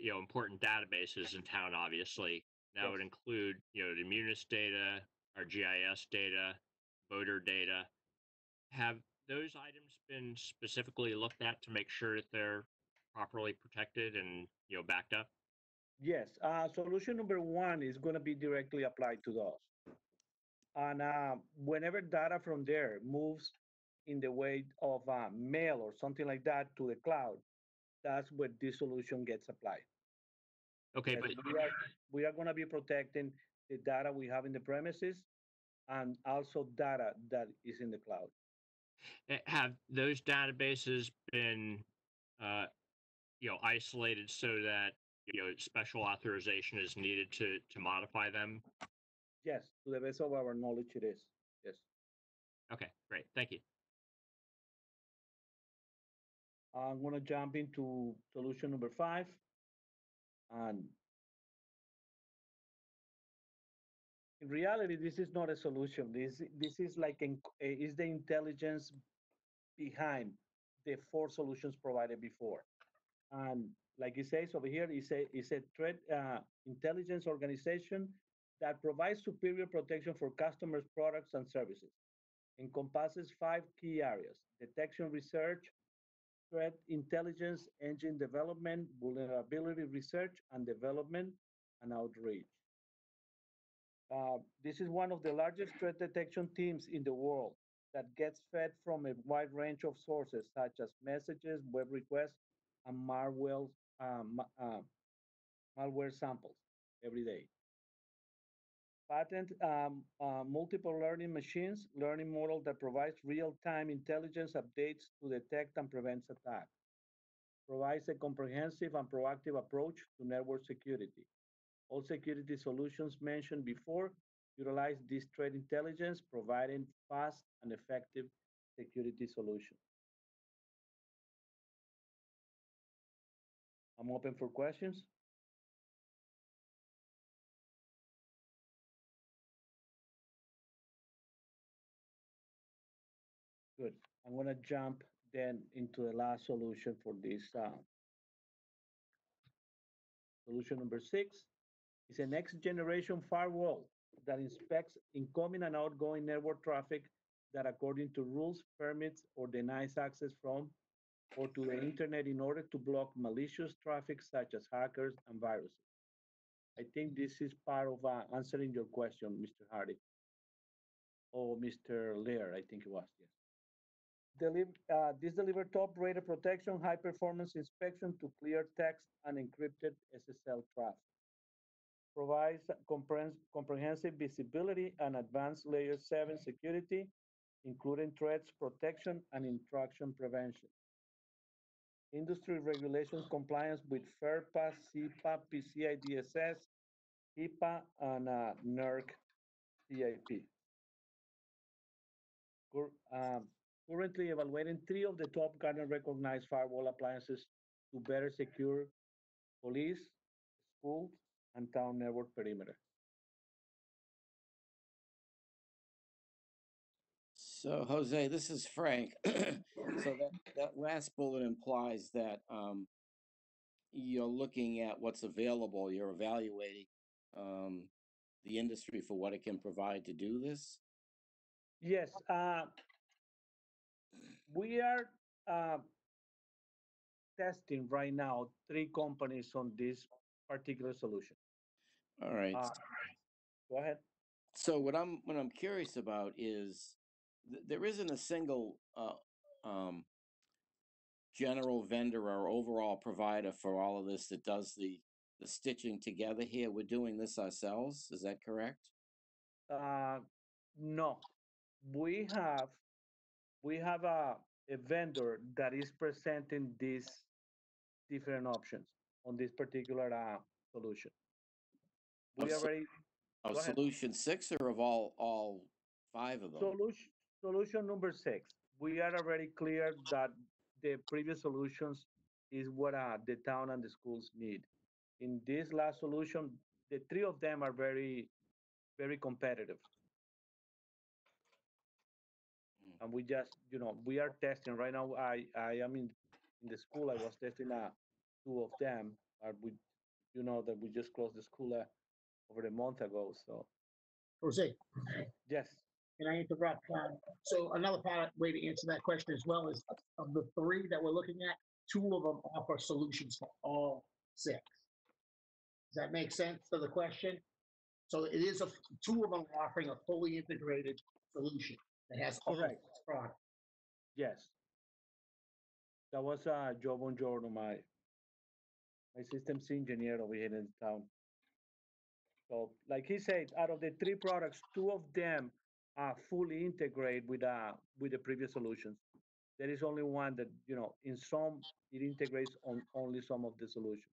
important databases in town. Obviously, that would include the Munis data, our GIS data, voter data. Have those items been specifically looked at to make sure that they're properly protected and backed up?
Yes, solution number 1 is going to be directly applied to those. And whenever data from there moves in the way of mail or something like that to the cloud, that's where this solution gets applied.
Okay,
Yes,
but
we are going to be protecting the data we have in the premises and also data that is in the cloud.
have those databases been isolated so that special authorization is needed to modify them?
Yes, to the best of our knowledge, it is. Yes.
Okay, great. Thank you.
I'm going to jump into solution number 5. And in reality, this is not a solution. This is like is the intelligence behind the 4 solutions provided before. And like it says over here, it's a threat intelligence organization that provides superior protection for customers' products and services. Encompasses 5 key areas: detection research, threat intelligence, engine development, vulnerability research and development, and outreach. This is one of the largest threat detection teams in the world that gets fed from a wide range of sources such as messages, web requests, and malware samples every day. Patent multiple learning machines, learning model that provides real-time intelligence updates to detect and prevent attacks. Provides a comprehensive and proactive approach to network security. All security solutions mentioned before utilize this threat intelligence, providing fast and effective security solutions. I'm open for questions. Good. I'm going to jump then into the last solution for this. Solution number 6 is a next generation firewall that inspects incoming and outgoing network traffic that, according to rules, permits or denies access from or to the internet in order to block malicious traffic such as hackers and viruses. I think this is part of answering your question, Mr. Hardy. Or Mr. Lear, I think it was, yes. This delivers top-rated protection, high-performance inspection to clear text and encrypted SSL traffic. Provides comprehensive visibility and advanced layer 7 security, including threats protection and intrusion prevention. Industry regulations compliance with FERPA, CIPA, PCI DSS, HIPAA, and NERC CIP. Currently evaluating 3 of the top Gartner recognized firewall appliances to better secure police, school, and town network perimeter.
So Jose, this is Frank. So that last bullet implies that you're looking at what's available, you're evaluating the industry for what it can provide to do this.
Yes, we are testing right now 3 companies on this particular solution.
All right.
Go ahead.
So what I'm curious about is there isn't a single general vendor or overall provider for all of this that does the stitching together here. We're doing this ourselves. Is that correct?
No, we have a vendor that is presenting these different options on this particular solution. We already
Of
go ahead.
solution 6 or of all 5 of them?
Solution number 6. We are already clear that the previous solutions is what the town and the schools need. In this last solution, the 3 of them are very, very competitive. And we just, we are testing right now. I am in the school. I was testing 2 of them. We, that we just closed the school over a month ago. So,
Jose,
yes.
can I interrupt? So another way to answer that question as well is of the 3 that we're looking at, 2 of them offer solutions for all 6. Does that make sense to the question? So it is 2 of them are offering a fully integrated solution that has all 6 products.
Yes. That was Joe Bongiorno, my systems engineer over here in town. So, like he said, out of the 3 products, 2 of them are fully integrated with the previous solutions. There is only one that, in some, it integrates on only some of the solutions.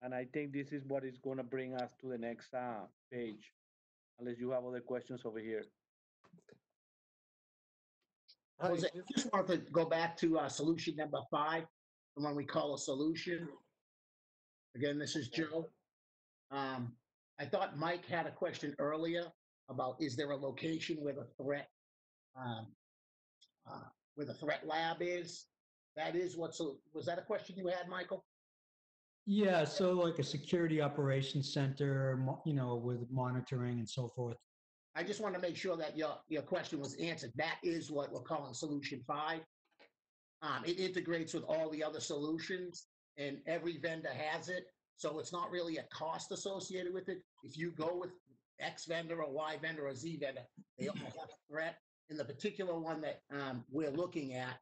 And I think this is what is going to bring us to the next page, unless you have other questions over here.
Jose, I just wanted to go back to solution number 5, the one we call a solution. Again, this is Joe. I thought Mike had a question earlier about, is there a location where the threat lab is? That is was that a question you had, Michael?
Yeah, so like a security operations center, with monitoring and so forth.
I just want to make sure that your question was answered. That is what we're calling solution 5. It integrates with all the other solutions, and every vendor has it. So it's not really a cost associated with it. If you go with X vendor or Y vendor or Z vendor, they all have a threat. In the particular one that we're looking at,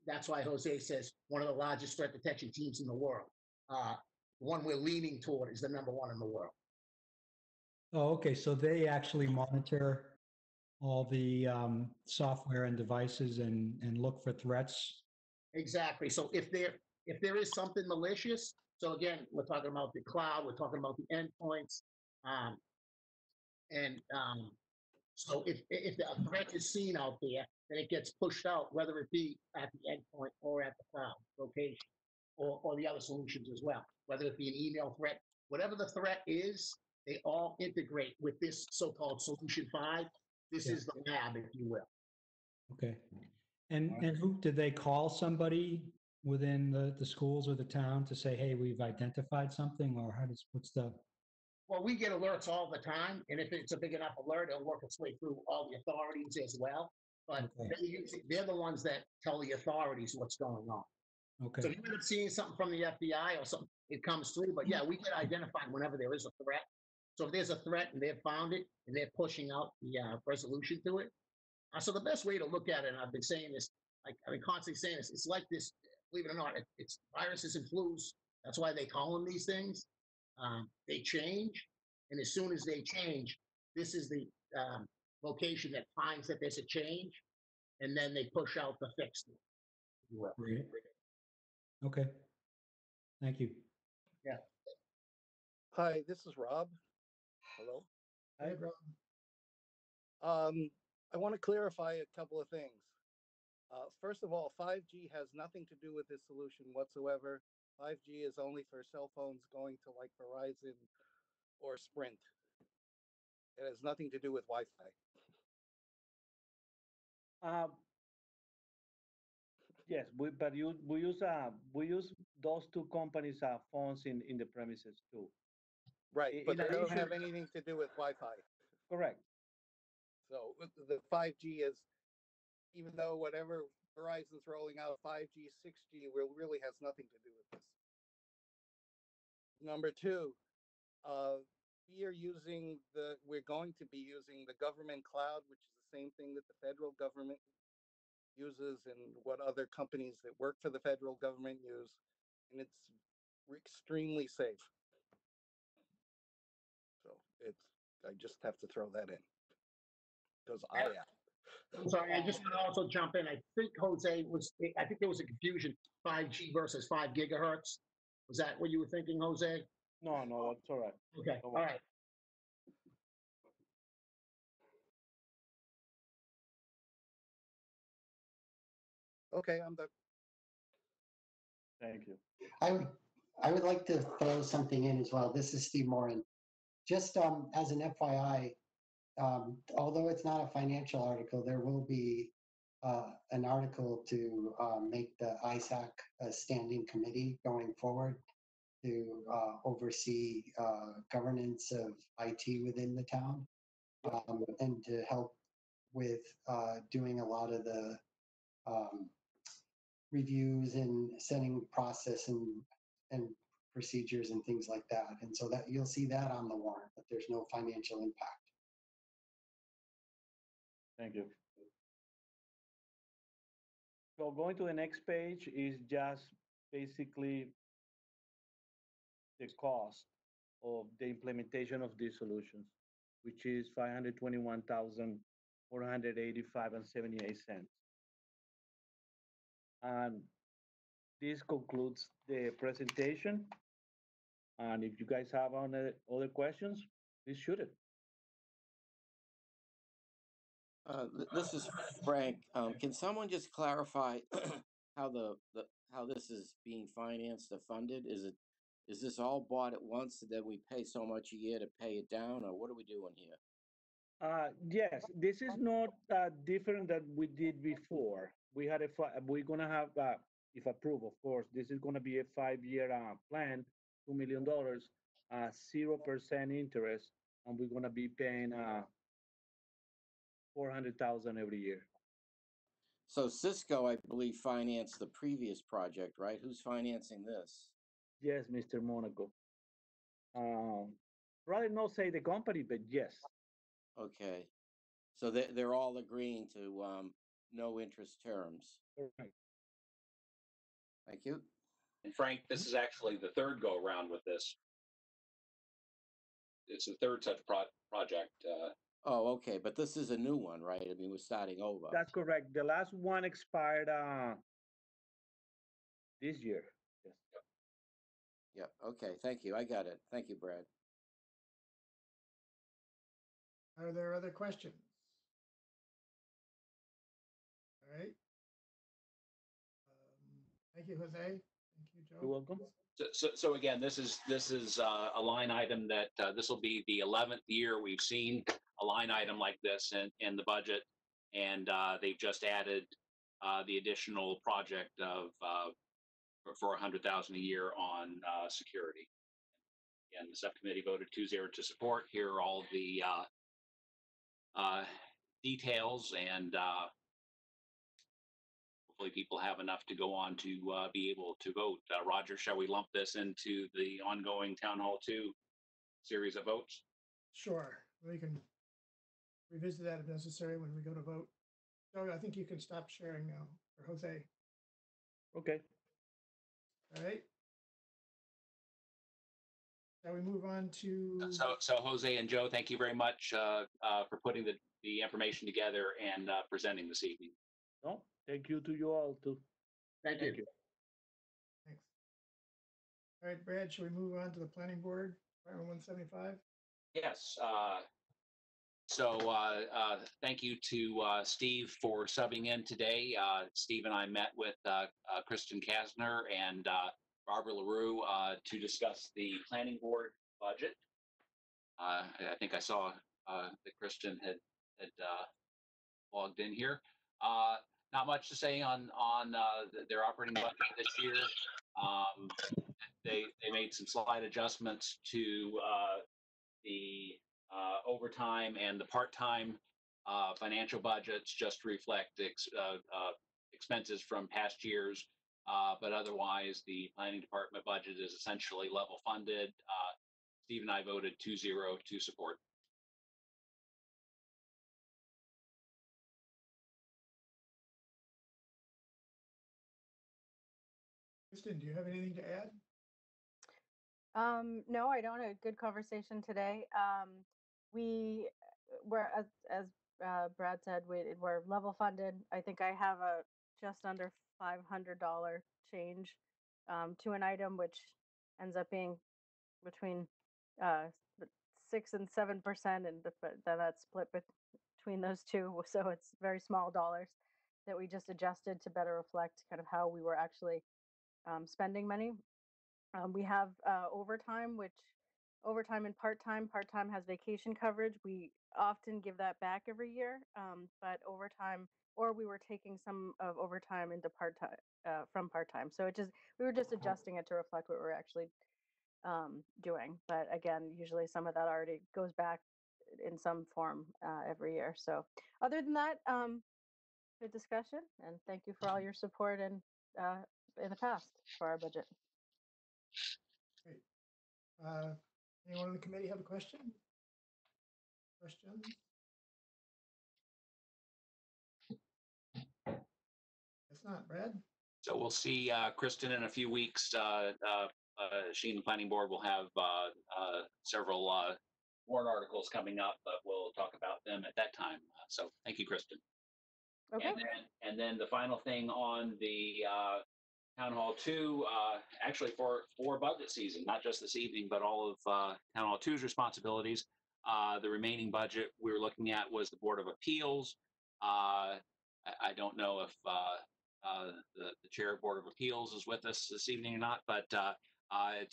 that's why Jose says one of the largest threat detection teams in the world. The one we're leaning toward is the #1 in the world.
Oh, okay. So they actually monitor all the software and devices and look for threats.
Exactly. So if there is something malicious, so again, we're talking about the cloud, we're talking about the endpoints, so if a threat is seen out there, then it gets pushed out, whether it be at the endpoint or at the cloud location, or the other solutions as well, whether it be an email threat, whatever the threat is, they all integrate with this so-called solution 5. This is the lab, if you will.
Okay. And who did they call somebody within the schools or the town to say, hey, we've identified something, or what's the?
Well, we get alerts all the time, and if it's a big enough alert, it'll work its way through all the authorities as well. But they're the ones that tell the authorities what's going on.
Okay.
So if you end up seeing something from the FBI or something, it comes through. But yeah, we get identified whenever there is a threat. So if there's a threat and they've found it and they're pushing out the resolution to it. So the best way to look at it, and I've been saying this, I've been constantly saying this, it's like this, believe it or not, it's viruses and flus. That's why they call them these things. They change. And as soon as they change, this is the location that finds that there's a change. And then they push out the fix.
Great. Okay. Thank you.
Yeah.
Hi, this is Rob. Hello.
Go ahead, Rob.
I want to clarify a couple of things. First of all, 5G has nothing to do with this solution whatsoever. 5G is only for cell phones going to like Verizon or Sprint. It has nothing to do with Wi-Fi.
Yes, but we use those two companies' phones in the premises too.
Right,
In
but they don't
addition-
have anything to do with Wi-Fi.
Correct.
So the 5G is, even though whatever Verizon's rolling out 5G, 6G really has nothing to do with this. Number two, we're going to be using the government cloud, which is the same thing that the federal government uses and what other companies that work for the federal government use, and it's extremely safe. So I just have to throw that in because
I'm sorry, I just want to also jump in. I think I think there was a confusion, 5G versus 5 gigahertz. Was that what you were thinking, Jose?
No, that's all right.
Okay, all right.
Okay, I'm done.
Thank you.
I would like to throw something in as well. This is Steve Moran. Just as an FYI, although it's not a financial article, there will be an article to make the ISAC a standing committee going forward to oversee governance of IT within the town and to help with doing a lot of the reviews and setting process and procedures and things like that. And so that you'll see that on the warrant, but there's no financial impact.
Thank you. So going to the next page is just basically the cost of the implementation of these solutions, which is $521,485.78. And this concludes the presentation. And if you guys have other questions, please shoot it.
This is Frank. Can someone just clarify how how this is being financed or funded? Is this all bought at once and then we pay so much a year to pay it down, or what are we doing here?
Yes, this is not different than we did before. We're gonna have, if approved, of course, this is gonna be a 5-year plan, $2 million, 0% interest, and we're gonna be paying $400,000 every year.
So Cisco, I believe, financed the previous project, right? Who's financing this?
Yes, Mr. Monaco. Rather not say the company, but yes.
Okay. So they're all agreeing to no interest terms.
Right.
Thank you.
And Frank, this is actually the third go around with this. It's the third such project.
Oh, okay. But this is a new one, right? I mean, we're starting over.
That's correct. The last one expired this year. Yes.
Yep. Okay. Thank you. I got it. Thank you, Brad.
Are there other questions? All right. Thank you, Jose. Thank you, Joe.
You're welcome.
So again, this is a line item that this will be the 11th year we've seen a line item like this in the budget, and they've just added the additional project of for $100,000 a year on security. And the subcommittee voted 2-0 to support. Here are all the details, and hopefully people have enough to go on to be able to vote. Roger, shall we lump this into the ongoing Town Hall 2 series of votes?
Sure, we can revisit that if necessary when we go to vote. Joe, I think you can stop sharing now, or Jose.
Okay.
All right. Shall we move on to?
So Jose and Joe, thank you very much for putting the information together and presenting this evening.
No, thank you to you all too.
Thank you.
Thanks. All right, Brad, shall we move on to the planning board, Department 175?
Yes. Thank you to Steve for subbing in today. Steve and I met with Kristen Kasner and Barbara LaRue to discuss the planning board budget. I think I saw that Kristen had logged in here. Not much to say on their operating budget this year. They made some slight adjustments to the overtime and the part-time financial budgets just to reflect expenses from past years. But otherwise, the planning department budget is essentially level funded. Steve and I voted 2-0 to support.
Kristen, do you have anything to add?
No, I don't. A good conversation today. We were, as Brad said, we're level funded. I think I have a just under $500 change to an item, which ends up being between 6 and 7%, and then that's split between those two. So it's very small dollars that we just adjusted to better reflect kind of how we were actually spending money. We have overtime, which overtime and part-time. Part-time has vacation coverage. We often give that back every year, but overtime, or we were taking some of overtime into part-time from part-time. So we were just adjusting it to reflect what we're actually doing. But again, usually some of that already goes back in some form every year. So other than that, good discussion, and thank you for all your support and in the past for our budget.
Great. Anyone on the committee have a question? Questions? If not, Brad?
So we'll see Kristen in a few weeks. She and the planning board will have several warrant articles coming up, but we'll talk about them at that time. So thank you, Kristen.
Okay.
And then the final thing on the Town Hall 2, actually for budget season, not just this evening, but all of Town Hall 2's responsibilities. The remaining budget we were looking at was the Board of Appeals. I don't know if the chair of Board of Appeals is with us this evening or not, but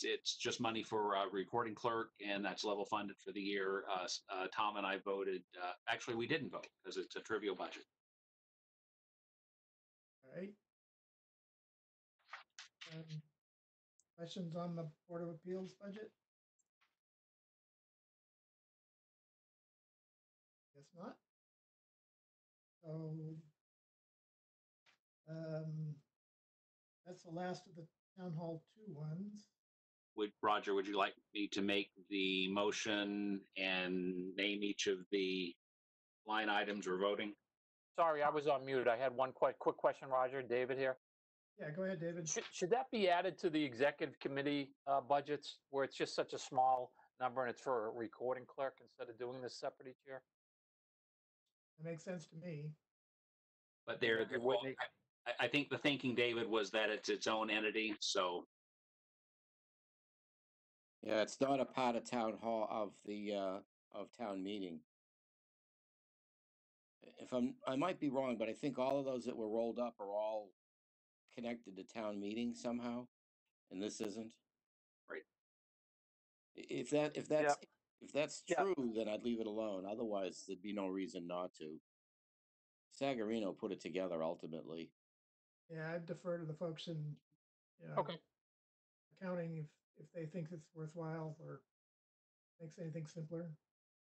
it's just money for recording clerk, and that's level funded for the year. Tom and I voted. Actually, we didn't vote because it's a trivial budget.
All right. Questions on the Board of Appeals budget? Guess not. So that's the last of the Town Hall 2 ones.
Roger, would you like me to make the motion and name each of the line items we're voting?
Sorry, I was on mute. I had one quick question, Roger. David here.
Yeah, go ahead, David.
Should that be added to the executive committee budgets where it's just such a small number and it's for a recording clerk instead of doing this separate each year?
That makes sense to me.
But I think the thinking, David, was that it's its own entity. So
Yeah, it's not a part of town hall of the of town meeting. I might be wrong, but I think all of those that were rolled up are all connected to town meeting somehow, and this isn't.
Right.
If that's true, then I'd leave it alone. Otherwise, there'd be no reason not to. Sagarino put it together ultimately.
Yeah, I'd defer to the folks in accounting if they think it's worthwhile or makes anything simpler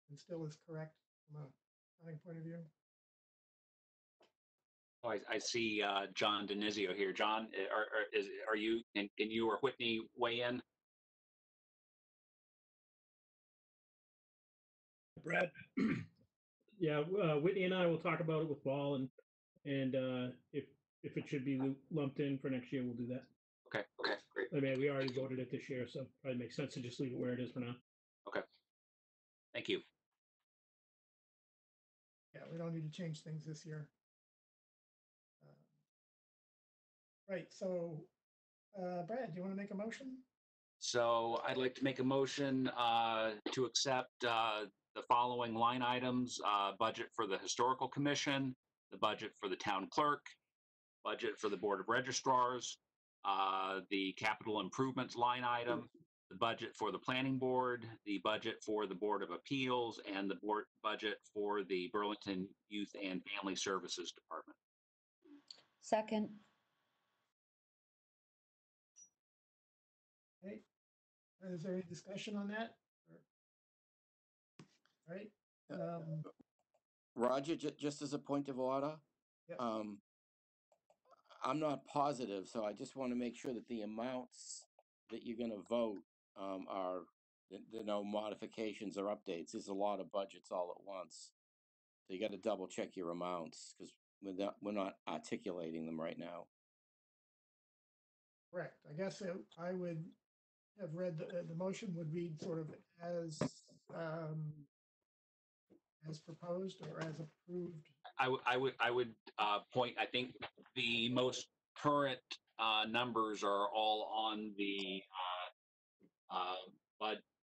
and still is correct from a accounting point of view.
Oh, I see John Denizio here. John, are you, can you or Whitney weigh in?
Brad, yeah, Whitney and I will talk about it with Paul, and if it should be lumped in for next year, we'll do that.
Okay, great.
I mean, we already voted it this year, so probably makes sense to just leave it where it is for now.
Okay, thank you.
Yeah, we don't need to change things this year. Right, so Brad, do you want to make a motion?
So I'd like to make a motion to accept the following line items: budget for the Historical Commission, the budget for the Town Clerk, budget for the Board of Registrars, the capital improvements line item, the budget for the Planning Board, the budget for the Board of Appeals, and the board budget for the Burlington Youth and Family Services Department.
Second.
Okay. Is there any discussion on that? All right.
Roger, just as a point of order,
Yep.
I'm not positive, so I just want to make sure that the amounts that you're going to vote are, there no modifications or updates. There's a lot of budgets all at once. So you got to double check your amounts because we're not articulating them right now.
Correct. I guess I would have read the motion would read sort of as proposed or as approved.
I would point, I think the most current numbers are all on the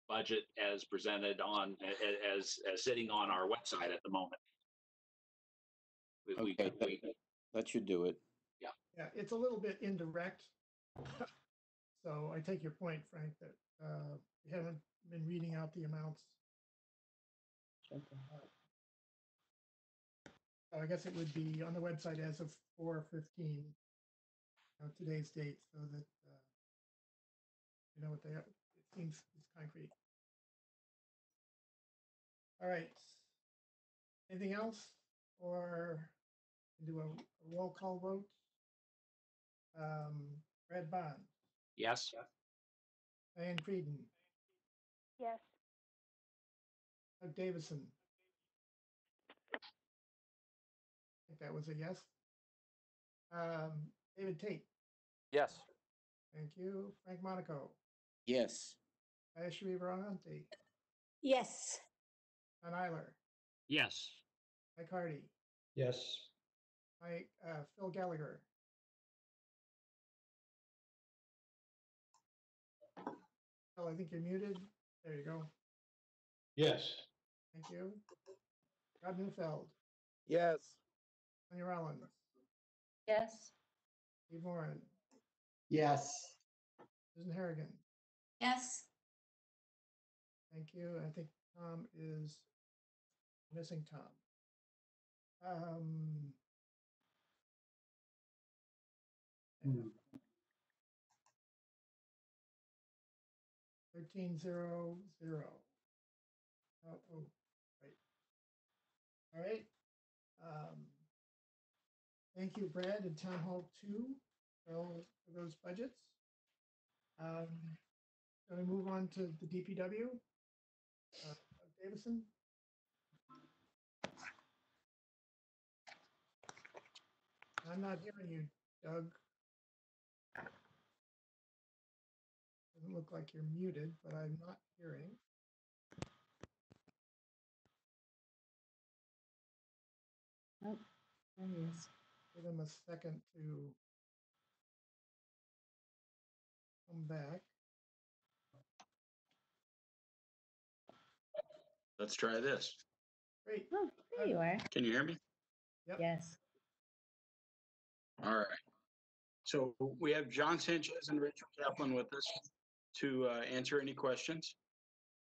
budget as presented on, as sitting on our website at the moment.
Okay, that should do it.
Yeah.
Yeah, it's a little bit indirect. So I take your point, Frank, that we haven't been reading out the amounts. So I guess it would be on the website as of 4/15, today's date, so that you know what they have. It seems it's concrete. All right. Anything else, or do a roll call vote? Brad Bond.
Yes.
Diane Frieden.
Yes.
Doug Davison. I think that was a yes. David Tate.
Yes.
Thank you. Frank Monaco.
Yes.
Ayashri Varante.
Yes.
John Eiler.
Yes.
Mike Hardy.
Yes.
Phil Gallagher. Phil, I think you're muted. There you go.
Yes.
Thank you. Rob Neufeld.
Yes.
Sonia Rollins.
Yes.
Steve Moran.
Yes.
Susan Harrigan.
Yes.
Thank you. I think Tom is missing Tom. 1300. Oh, right. All right. Thank you, Brad, and Town Hall 2 for those budgets. Going to move on to the DPW. Davison. I'm not hearing you, Doug. Doesn't look like you're muted, but I'm not hearing.
Oh, there he is.
Give him a second to come back.
Let's try this.
Great.
Oh, there you are.
Can you hear me?
Yep.
Yes.
All right. So we have John Sanchez and Rachel Kaplan with us to answer any questions.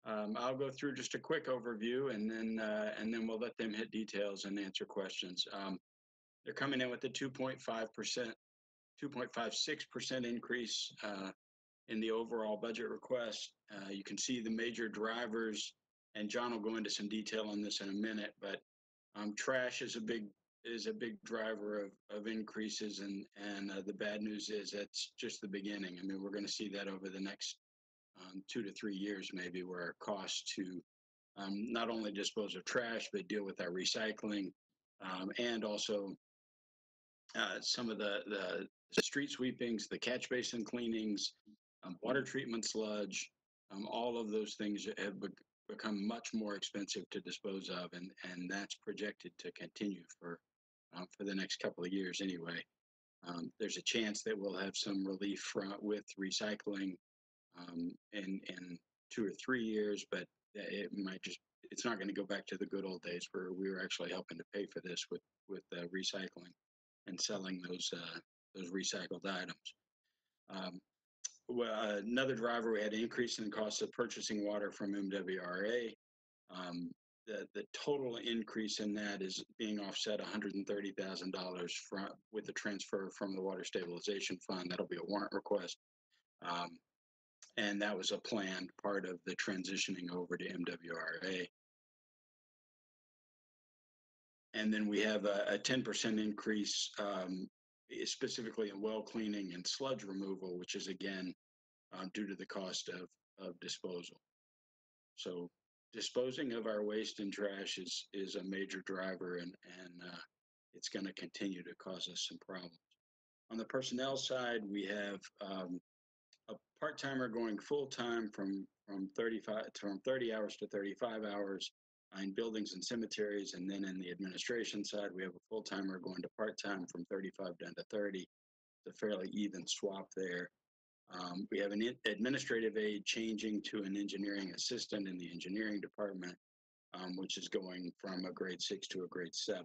I'll go through just a quick overview and then we'll let them hit details and answer questions. They're coming in with a 2.56% increase in the overall budget request. You can see the major drivers, and John will go into some detail on this in a minute, but trash is a big driver of increases, and the bad news is that's just the beginning. I mean, we're going to see that over the next 2 to 3 years, maybe, where our costs to not only dispose of trash, but deal with our recycling, and also some of the street sweepings, the catch basin cleanings, water treatment sludge, all of those things have become much more expensive to dispose of, and that's projected to continue for the next couple of years anyway. There's a chance that we'll have some relief with recycling in 2 or 3 years, but it's not going to go back to the good old days where we were actually helping to pay for this with recycling and selling those recycled items. Well, another driver, we had an increase in the cost of purchasing water from MWRA. The total increase in that is being offset $130,000 with the transfer from the Water Stabilization Fund. That'll be a warrant request. And that was a planned part of the transitioning over to MWRA. And then we have a 10% increase specifically in well cleaning and sludge removal, which is again due to the cost of disposal. So disposing of our waste and trash is a major driver, and it's going to continue to cause us some problems. On the personnel side, we have a part-timer going full-time from 30 hours to 35 hours in buildings and cemeteries, and then in the administration side, we have a full-timer going to part-time from 35 down to 30. It's a fairly even swap there. We have an administrative aide changing to an engineering assistant in the engineering department, which is going from a grade 6 to a grade 7.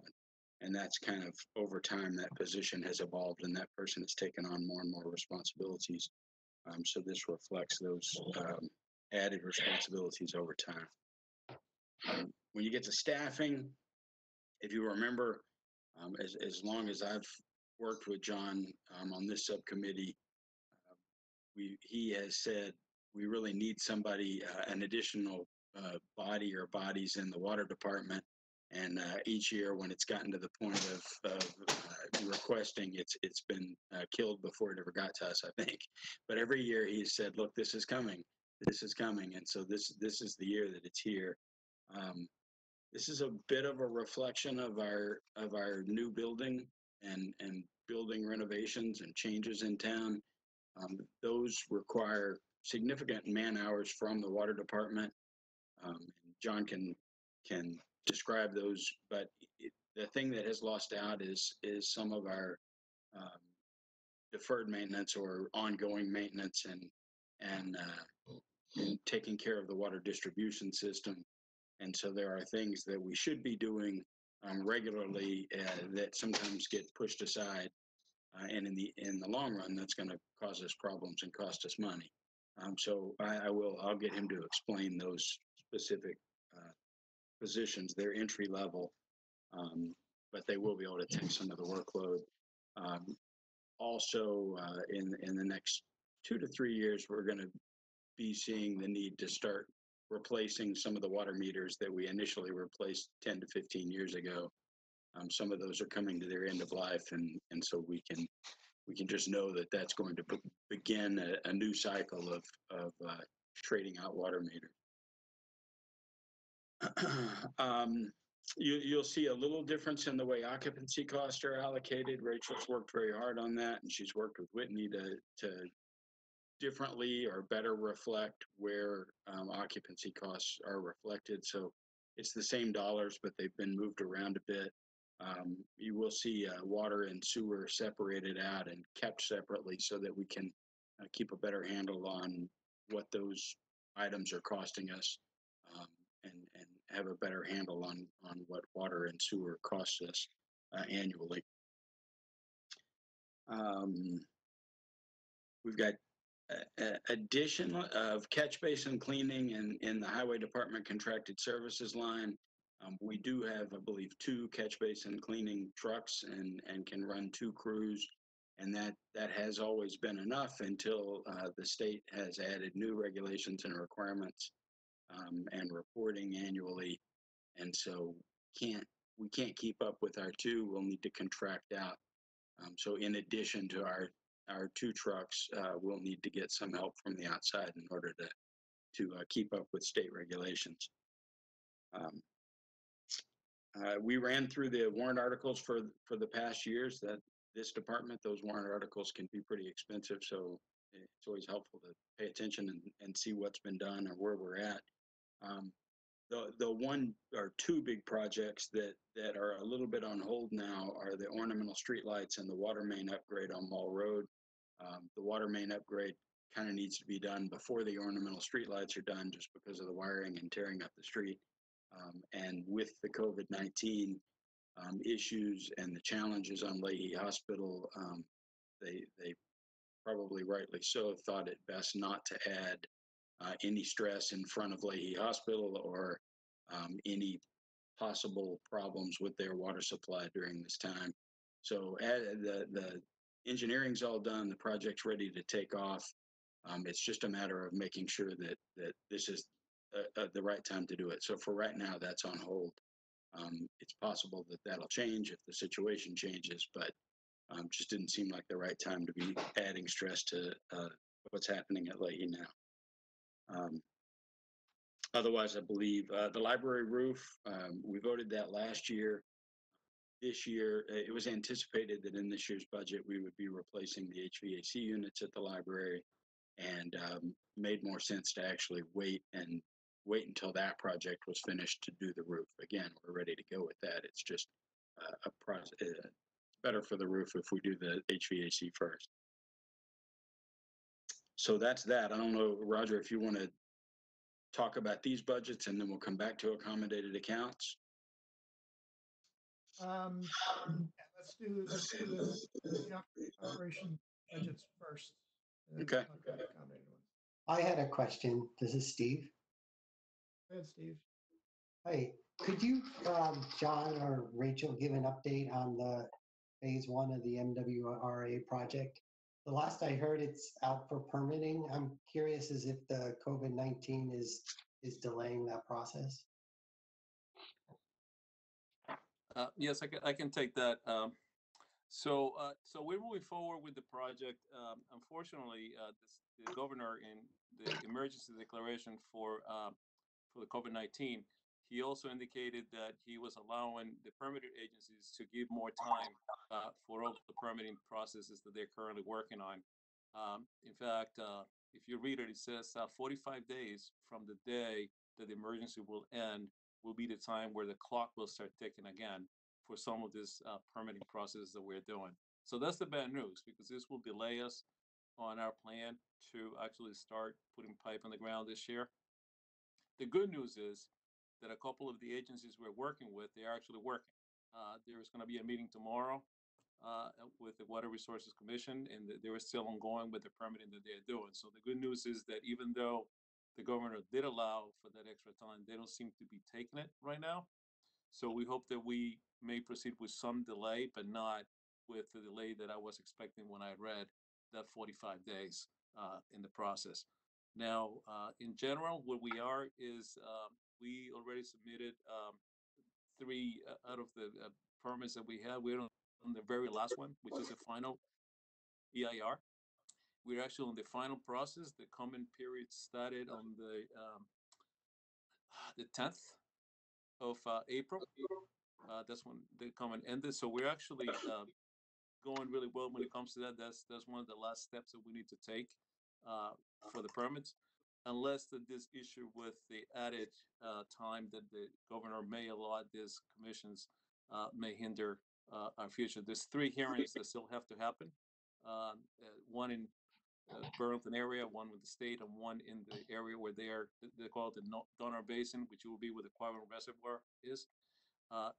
And that's kind of over time that position has evolved and that person has taken on more and more responsibilities. So this reflects those added responsibilities over time. When you get to staffing, if you remember, as long as I've worked with John on this subcommittee, he has said we really need somebody, an additional body or bodies in the water department. And each year, when it's gotten to the point of requesting, it's been killed before it ever got to us, I think. But every year he said, "Look, this is coming. This is coming." And so this is the year that it's here. This is a bit of a reflection of our new building and building renovations and changes in town. Those require significant man hours from the water department. John can describe those, but the thing that has lost out is some of our deferred maintenance or ongoing maintenance and taking care of the water distribution system. And so there are things that we should be doing regularly that sometimes get pushed aside, and in the long run, that's going to cause us problems and cost us money. So I'll get him to explain those specific positions. They're entry level, but they will be able to take some of the workload. Also, in the next 2 to 3 years, we're going to be seeing the need to start replacing some of the water meters that we initially replaced 10 to 15 years ago. Some of those are coming to their end of life, and so we can just know that that's going to begin a new cycle of trading out water meters. You'll see a little difference in the way occupancy costs are allocated. Rachel's worked very hard on that, and she's worked with Whitney to differently or better reflect where occupancy costs are reflected. So it's the same dollars, but they've been moved around a bit. You will see water and sewer separated out and kept separately so that we can keep a better handle on what those items are costing us, and have a better handle on what water and sewer costs us annually. We've got addition of catch basin cleaning in the highway department contracted services line. We do have, I believe, 2 catch basin cleaning trucks and can run 2 crews, and that has always been enough until the state has added new regulations and requirements and reporting annually, and so we can't keep up with our 2. We'll need to contract out. So in addition to our 2 trucks, we'll need to get some help from the outside in order to keep up with state regulations. We ran through the warrant articles for the past years. That this department, those warrant articles can be pretty expensive, so it's always helpful to pay attention and see what's been done or where we're at. The 1 or 2 big projects that are a little bit on hold now are the ornamental streetlights and the water main upgrade on Mall Road. The water main upgrade kind of needs to be done before the ornamental streetlights are done, just because of the wiring and tearing up the street. And with the COVID-19 issues and the challenges on Leahy Hospital, they probably rightly so thought it best not to add any stress in front of Leahy Hospital or any possible problems with their water supply during this time. So the engineering's all done, the project's ready to take off. It's just a matter of making sure that this is the right time to do it. So for right now, that's on hold. It's possible that that'll change if the situation changes, but just didn't seem like the right time to be adding stress to what's happening at Leahy now. Otherwise, I believe the library roof, we voted that last year. This year, it was anticipated that in this year's budget, we would be replacing the HVAC units at the library, and made more sense to actually wait until that project was finished to do the roof. Again, we're ready to go with that. It's just a process. It's better for the roof if we do the HVAC first. So that's that. I don't know, Roger, if you want to talk about these budgets, and then we'll come back to accommodated accounts.
Yeah, let's do the operation budgets first.
Okay.
I had a question. This is Steve.
Go ahead, Steve.
Hey, could you, John or Rachel, give an update on the phase 1 of the MWRA project? The last I heard, it's out for permitting. I'm curious as if the COVID-19 is delaying that process.
Yes, I can take that. So we're moving forward with the project. Unfortunately, the governor in the emergency declaration for the COVID-19, he also indicated that he was allowing the permitting agencies to give more time for all the permitting processes that they're currently working on. In fact, if you read it, it says 45 days from the day that the emergency will end will be the time where the clock will start ticking again for some of this permitting process that we're doing. So that's the bad news, because this will delay us on our plan to actually start putting pipe in the ground this year. The good news is that a couple of the agencies we're working with, they're actually working. There is going to be a meeting tomorrow with the Water Resources Commission, and they were still ongoing with the permitting that they're doing. So the good news is that even though the governor did allow for that extra time, they don't seem to be taking it right now. So we hope that we may proceed with some delay, but not with the delay that I was expecting when I read that 45 days in the process. Now, in general, where we are is we already submitted 3 out of the permits that we have. We're on the very last one, which is the final EIR. We're actually on the final process. The comment period started on the 10th of April. That's when the comment ended. So we're actually going really well when it comes to that. That's one of the last steps that we need to take for the permits, unless this issue with the added time that the governor may allot these commissions may hinder our future. There's 3 hearings that still have to happen. One in Burlington area, one with the state, and one in the area where they call it the Donner Basin, which will be where the Quabbin Reservoir is.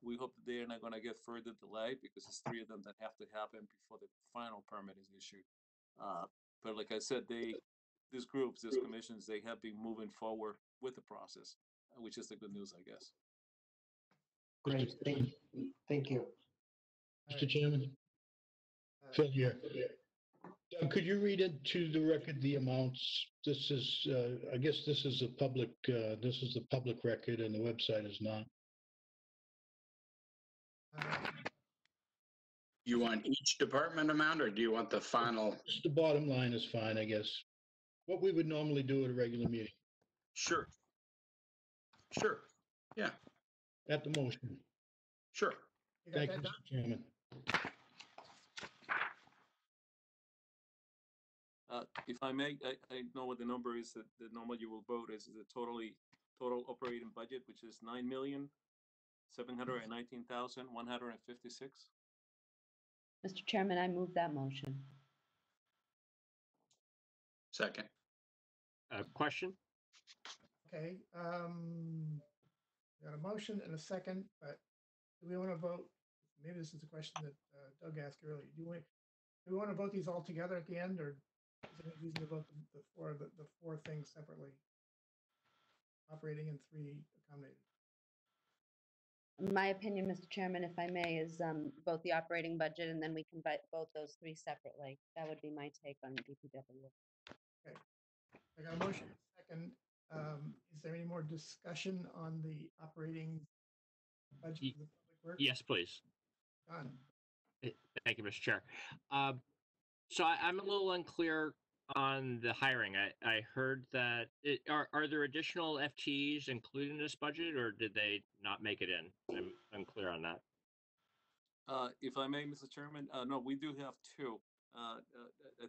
We hope that they're not going to get further delayed, because it's 3 of them that have to happen before the final permit is issued. But like I said, these groups, these commissions, they have been moving forward with the process, which is the good news, I guess.
Great, thank you.
Mr. Chairman? Phil here. Doug, could you read into the record the amounts? This is, I guess this is the public record, and the website is not.
You want each department amount, or do you want the final?
Just the bottom line is fine, I guess. What we would normally do at a regular meeting.
Sure. Yeah.
At the motion.
Sure.
Thank you, Mr. Chairman.
If I may, I know what the number is that the number you will vote is the total operating budget, which is $9,719,156.
Mr. Chairman, I move that motion.
Second.
Question?
Okay, got a motion and a second, but do we want to vote? Maybe this is a question that Doug asked earlier. Do we want to vote these all together at the end, or is there any reason to vote the four things separately? Operating and 3 accommodated.
My opinion, Mr. Chairman, if I may, is both the operating budget and then we can vote those 3 separately. That would be my take on DPW.
Okay, I got a motion and a second. Is there any more discussion on the operating budget for the public works?
Yes, please.
Done.
Thank you, Mr. Chair. So I'm a little unclear on the hiring. I heard that are there additional FTEs included in this budget, or did they not make it in? I'm unclear on that.
If I may, Mr. Chairman, no, we do have 2. I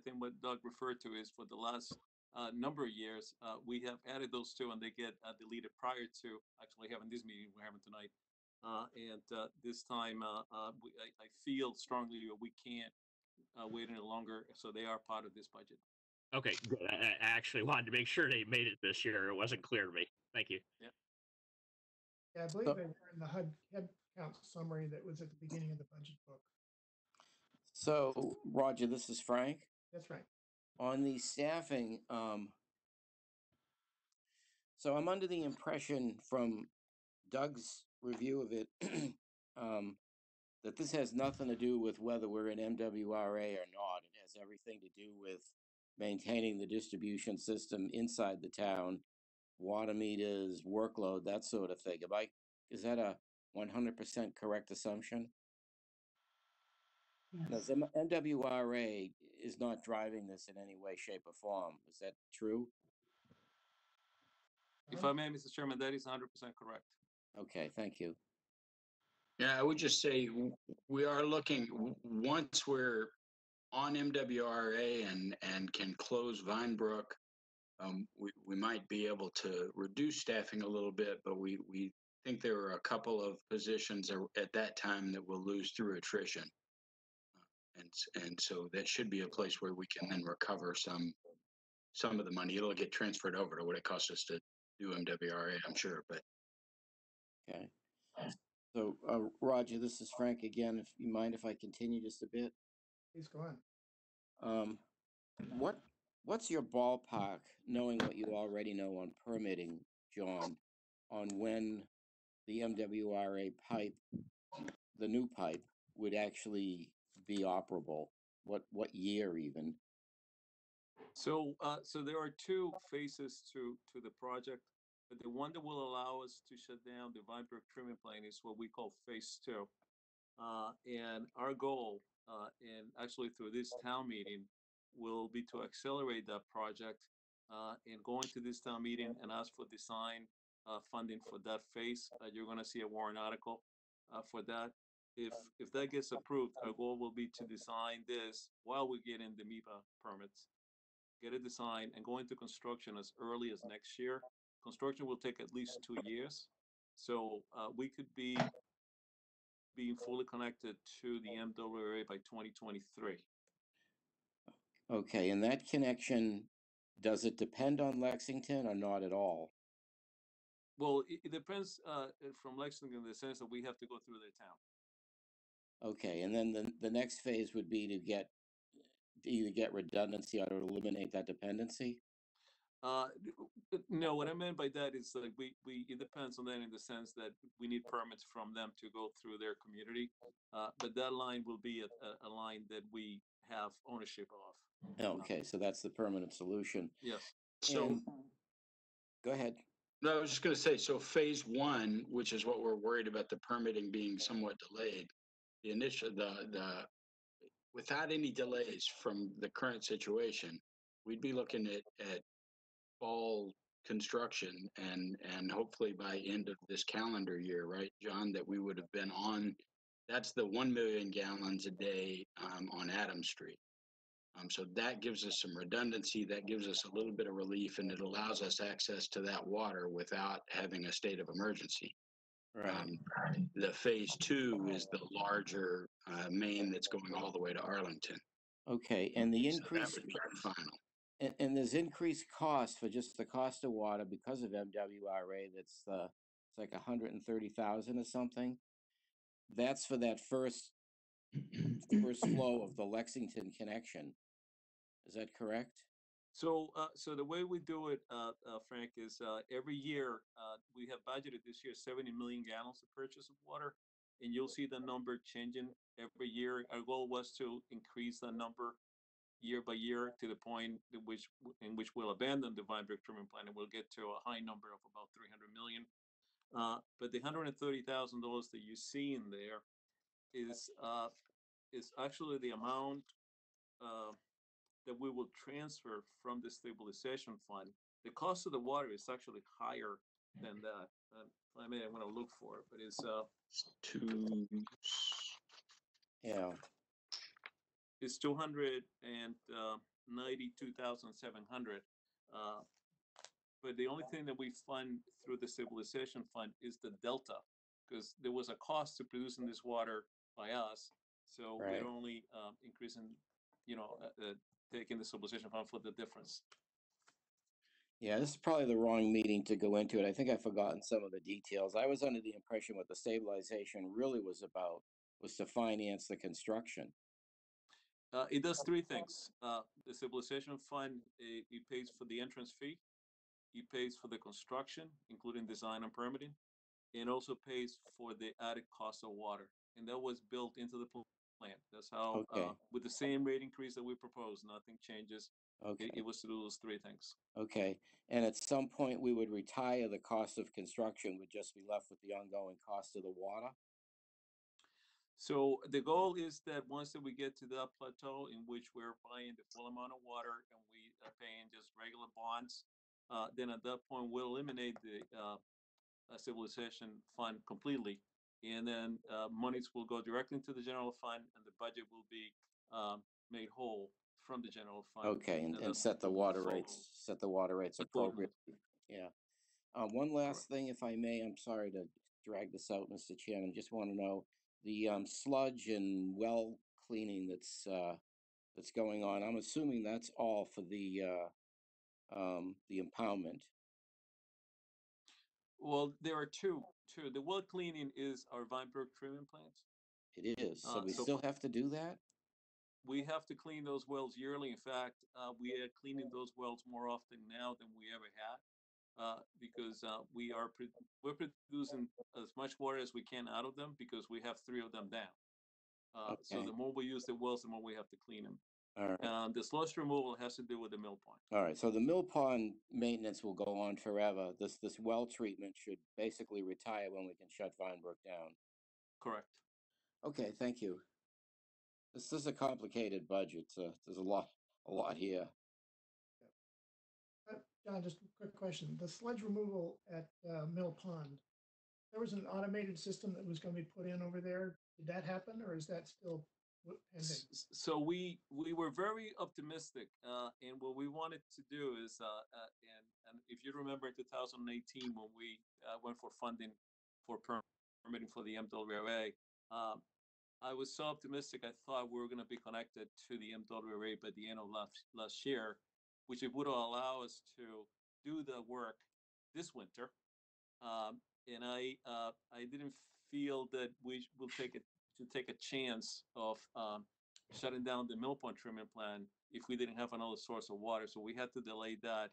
think what Doug referred to is for the last number of years, we have added those 2 and they get deleted prior to actually having this meeting we're having tonight. This time, I feel strongly that we can't wait any longer, so they are part of this budget.
Okay, good. I actually wanted to make sure they made it this year. It wasn't clear to me. Thank you.
Yeah.
Yeah, I believe they were in the HUD head count summary that was at the beginning of the budget book.
So, Roger, this is Frank.
That's right.
On the staffing, so I'm under the impression from Doug's review of it that this has nothing to do with whether we're in MWRA or not. It has everything to do with maintaining the distribution system inside the town, water meters, workload, that sort of thing. Is that a 100% correct assumption?
Yes.
Now, MWRA is not driving this in any way, shape, or form. Is that true?
If I may, Mr. Chairman, that is 100% correct.
Okay, thank you.
Yeah, I would just say we are looking, once we're on MWRA and can close Vinebrook, we might be able to reduce staffing a little bit, but we think there are a couple of positions at that time that we'll lose through attrition. And so that should be a place where we can then recover some of the money. It'll get transferred over to what it costs us to do MWRA, I'm sure, but.
Okay. So, Roger, this is Frank again. If you mind if I continue just a bit?
Please go on.
What's your ballpark, knowing what you already know on permitting, John, on when the MWRA pipe, the new pipe, would actually be operable? What year even?
So there are 2 phases to the project. But the one that will allow us to shut down the Vinebrook treatment plant is what we call phase 2. And our goal, and actually through this town meeting, will be to accelerate that project and go into this town meeting and ask for design funding for that phase. You're going to see a warrant article for that. If that gets approved, our goal will be to design this while we get in the MEPA permits, get a design, and go into construction as early as next year. Construction will take at least 2 years. So we could be being fully connected to the MWRA by 2023.
Okay, and that connection, does it depend on Lexington or not at all?
Well, it depends from Lexington in the sense that we have to go through their town.
Okay, and then the next phase would be to either get redundancy or to eliminate that dependency?
No, what I meant by that is like it depends on that in the sense that we need permits from them to go through their community. But that line will be a line that we have ownership of.
Okay, so that's the permanent solution.
Yes.
So
go ahead.
No, I was just going to say, so phase 1, which is what we're worried about, the permitting being somewhat delayed, the initial, without any delays from the current situation, we'd be looking at fall construction and hopefully by end of this calendar year, right, John, that we would have been on, that's the 1 million gallons a day on Adams Street. So that gives us some redundancy, that gives us a little bit of relief, and it allows us access to that water without having a state of emergency.
Right.
The phase 2 is the larger main that's going all the way to Arlington.
Okay, and the increase.
So that would be the final.
And there's increased cost for just the cost of water because of MWRA. That's it's like 130,000 or something. That's for that first flow of the Lexington connection. Is that correct?
So, so the way we do it, Frank, is every year we have budgeted this year 70 million gallons of purchase of water, and you'll see the number changing every year. Our goal was to increase the number year by year to the point in which we'll abandon the Vine Brick treatment plant and we'll get to a high number of about 300 million. But the $130,000 that you see in there is actually the amount that we will transfer from the stabilization fund. The cost of the water is actually higher than that. I mean, I'm going to look for it, but it's
Yeah.
It's 292,700. But the only thing that we fund through the stabilization fund is the delta, because there was a cost to producing this water by us. So
Right.
we're only increasing, taking the stabilization fund for the difference.
Yeah, this is probably the wrong meeting to go into it. I think I've forgotten some of the details. I was under the impression what the stabilization really was about was to finance the construction.
It does three things. The stabilization fund, it pays for the entrance fee. It pays for the construction, including design and permitting, and also pays for the added cost of water. And that was built into the plan. That's how,
Okay.
with the same rate increase that we proposed, nothing changes.
Okay.
It was to do those three things.
Okay. And at some point, we would retire the cost of construction, would just be left with the ongoing cost of the water?
So the goal is that once that we get to that plateau in which we're buying the full amount of water and we are paying just regular bonds, then at that point we'll eliminate the stabilization fund completely, and then monies will go directly into the general fund, and the budget will be made whole from the general fund.
Okay, and
that's
set the
moving
water
forward.
rates
Accordingly.
appropriately. Yeah. One last thing, if I may, I'm sorry to drag this out, Mr. Chairman. Just want to know the sludge and well cleaning that's going on. I'm assuming that's all for the impoundment.
Well, there are two. The well cleaning is our Weinberg treatment plant.
It is. So we
so
still have to do that?
We have to clean those wells yearly. In fact, we are cleaning those wells more often now than we ever had, because we're producing as much water as we can out of them because we have 3 of them down. So
Okay.
the more we use the wells, the more we have to clean them.
All right.
The sludge removal has to do with the mill pond.
All right. So the mill pond maintenance will go on forever. This well treatment should basically retire when we can shut Vinebrook down.
Correct.
Okay. Thank you. This is a complicated budget. There's a lot here.
John, just a quick question. The sludge removal at Mill Pond, there was an automated system that was going to be put in over there. Did that happen, or is that still pending?
So we were very optimistic, and what we wanted to do is, and if you remember in 2018 when we went for funding for permitting for the MWRA, I was so optimistic. I thought we were going to be connected to the MWRA by the end of last year, which it would allow us to do the work this winter. And I didn't feel that we will take a chance of shutting down the mill pond treatment plant if we didn't have another source of water. So we had to delay that.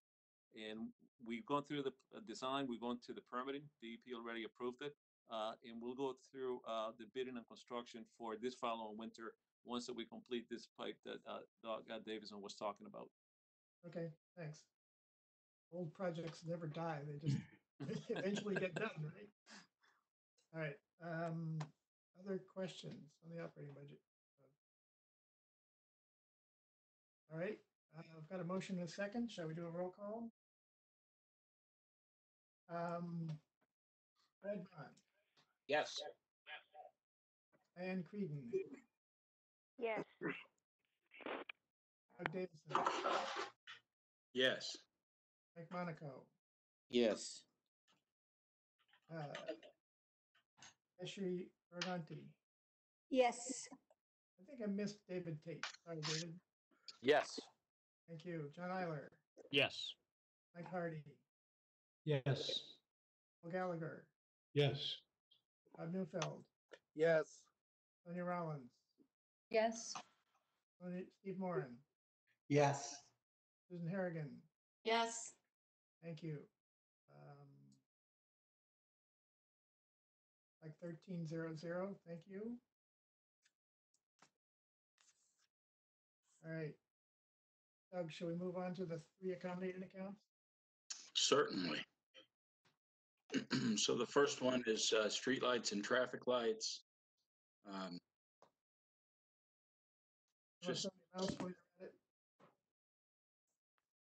And we've gone through the design, we've gone to the permitting. The DEP already approved it. And we'll go through the bidding and construction for this following winter once that we complete this pipe that Doug Davison was talking about.
Okay, thanks. Old projects never die. They just eventually get done, right? All right. Other questions on the operating budget? All right. I've got a motion and a second. Shall we do a roll call? Fred Bond.
Yes.
Ann Creedon.
Yes.
Doug Davison.
Yes.
Mike Monaco.
Yes.
Esri Berganti.
Yes.
I think I missed David Tate. Sorry, David.
Yes.
Thank you. John Eiler,
Yes.
Mike Hardy,
Yes.
Paul Gallagher,
Yes.
Bob Newfeld,
Yes.
Sonia Rollins,
Yes.
Steve Moran,
Yes.
Susan Harrigan.
Yes.
Thank you. Like 1300. Thank you. All right. Doug, shall we move on to the 3 accommodated accounts?
Certainly. So the first one is streetlights and traffic lights. Um, Just,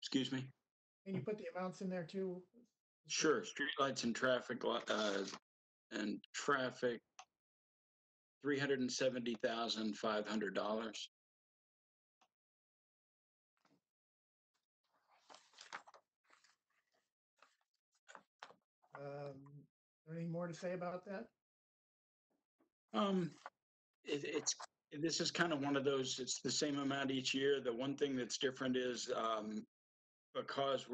excuse me?
Can you put the amounts in there too?
Sure, streetlights and traffic, $370,500.
Is there any more to say about that?
It's this is kind of one of those. It's the same amount each year. The one thing that's different is because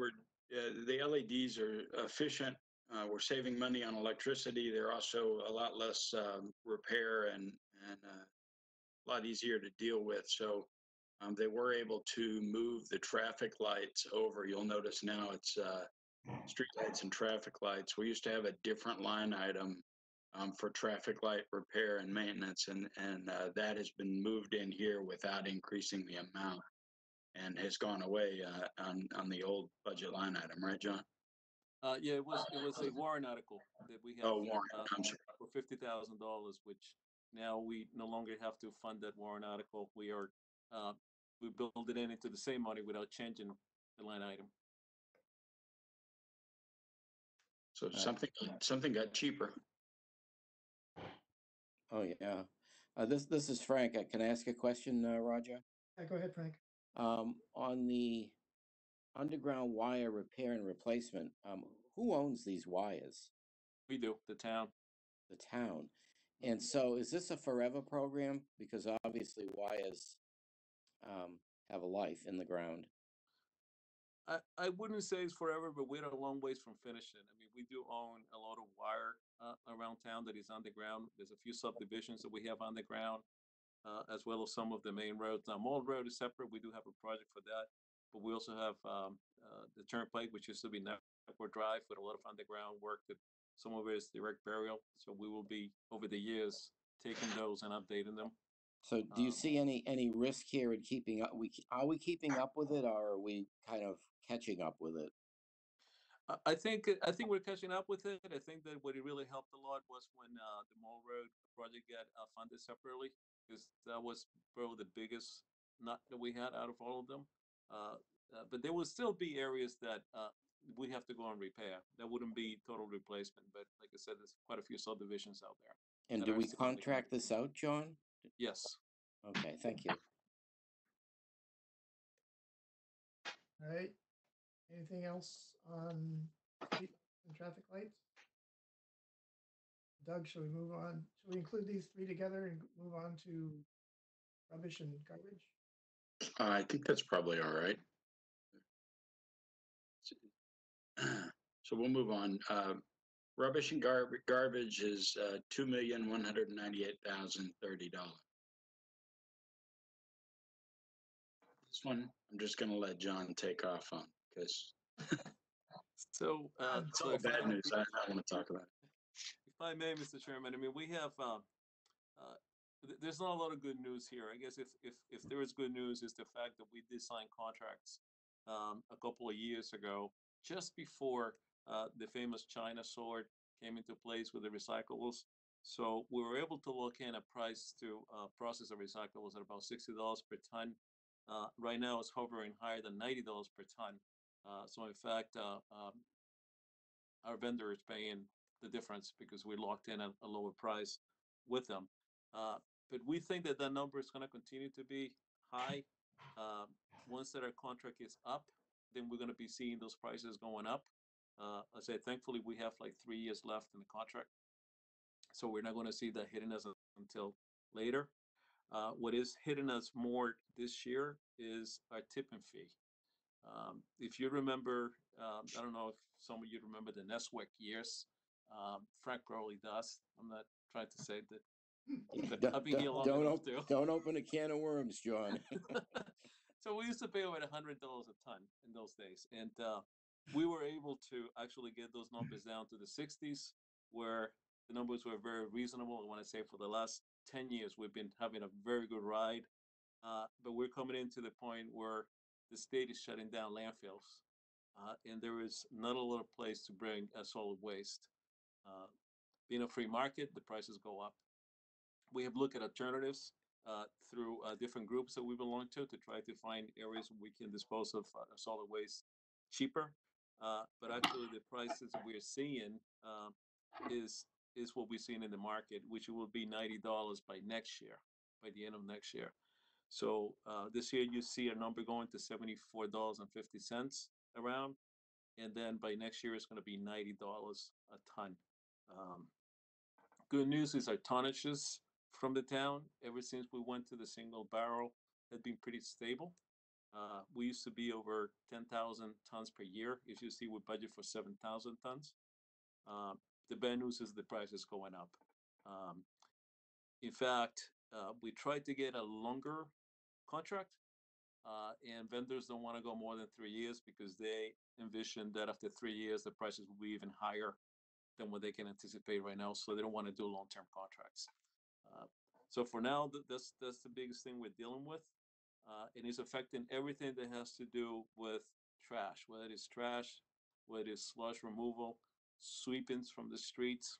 the LEDs are efficient. We're saving money on electricity. They're also a lot less repair and a lot easier to deal with. So they were able to move the traffic lights over. You'll notice now it's street lights and traffic lights. We used to have a different line item for traffic light repair and maintenance, and that has been moved in here without increasing the amount, and has gone away on the old budget line item, right, John?
Yeah, it was a warrant article that we have
warrant. I'm sorry.
for $50,000, which now we no longer have to fund that warrant article. We build it into the same money without changing the line item.
So something got cheaper.
Oh yeah. This is Frank. Can I ask a question, Roger?
Yeah, go ahead, Frank.
On the underground wire repair and replacement, who owns these wires?
We do, the town.
The town. And so is this a forever program? Because obviously wires have a life in the ground.
I wouldn't say it's forever, but we're a long ways from finishing. I mean, we do own a lot of wire around town that is underground. There's a few subdivisions that we have underground, as well as some of the main roads. Now, Mall Road is separate. We do have a project for that, but we also have the Turnpike, which used to be Network Drive, with a lot of underground work that some of it is direct burial. So we will be, over the years, taking those and updating them.
So do you see any risk here in keeping up? Are we keeping up with it, or are we kind of catching up with it?
I think we're catching up with it. I think that what it really helped a lot was when the Mall Road project got funded separately, because that was probably the biggest nut that we had out of all of them. But there will still be areas that we have to go and repair. That wouldn't be total replacement, but like I said, there's quite a few subdivisions out there.
And do we contract this out, John?
Yes.
Okay, thank you.
All right. Anything else on street and traffic lights? Doug, shall we move on? Shall we include these 3 together and move on to rubbish and garbage?
I think that's probably all right. So we'll move on. Rubbish and garbage is $2,198,030. This one, I'm just going to let John take off on, because
So,
it's all bad news. I don't want to talk about it.
If I may, Mr. Chairman, I mean, we have, there's not a lot of good news here. I guess if there is good news, is the fact that we did sign contracts a couple of years ago, just before the famous China sword came into place with the recyclables. So we were able to lock in a price to process the recyclables at about $60 per ton. Right now it's hovering higher than $90 per ton. So in fact, our vendor is paying the difference because we locked in at a lower price with them. But we think that that number is going to continue to be high. Once that our contract is up, then we're going to be seeing those prices going up. I say, thankfully, we have like 3 years left in the contract, so we're not going to see that hitting us until later. What is hitting us more this year is our tipping fee. If you remember, I don't know if some of you remember the Neswick years. Frank probably does. I'm not trying to say that, but I've been here long enough too.
Don't open a can of worms, John.
So we used to pay over $100 a ton in those days, and we were able to actually get those numbers down to the 60s, where the numbers were very reasonable. And when I say for the last 10 years, we've been having a very good ride, but we're coming into the point where the state is shutting down landfills, and there is not a lot of place to bring solid waste. Being a free market, the prices go up. We have looked at alternatives through different groups that we belong to try to find areas where we can dispose of solid waste cheaper. But actually, the prices we're seeing is what we're seeing in the market, which will be $90 by next year, by the end of next year. So this year you see a number going to $74.50 around, and then by next year it's going to be $90 a ton. Good news is our tonnages from the town, ever since we went to the single barrel, had been pretty stable. We used to be over 10,000 tons per year. If you see, we budget for 7,000 tons. The bad news is the price is going up. In fact, we tried to get a longer contract, and vendors don't want to go more than 3 years because they envision that after 3 years, the prices will be even higher than what they can anticipate right now. So they don't want to do long-term contracts. So for now, that's the biggest thing we're dealing with. And it's affecting everything that has to do with trash, whether it is trash, whether it is slush removal, sweepings from the streets,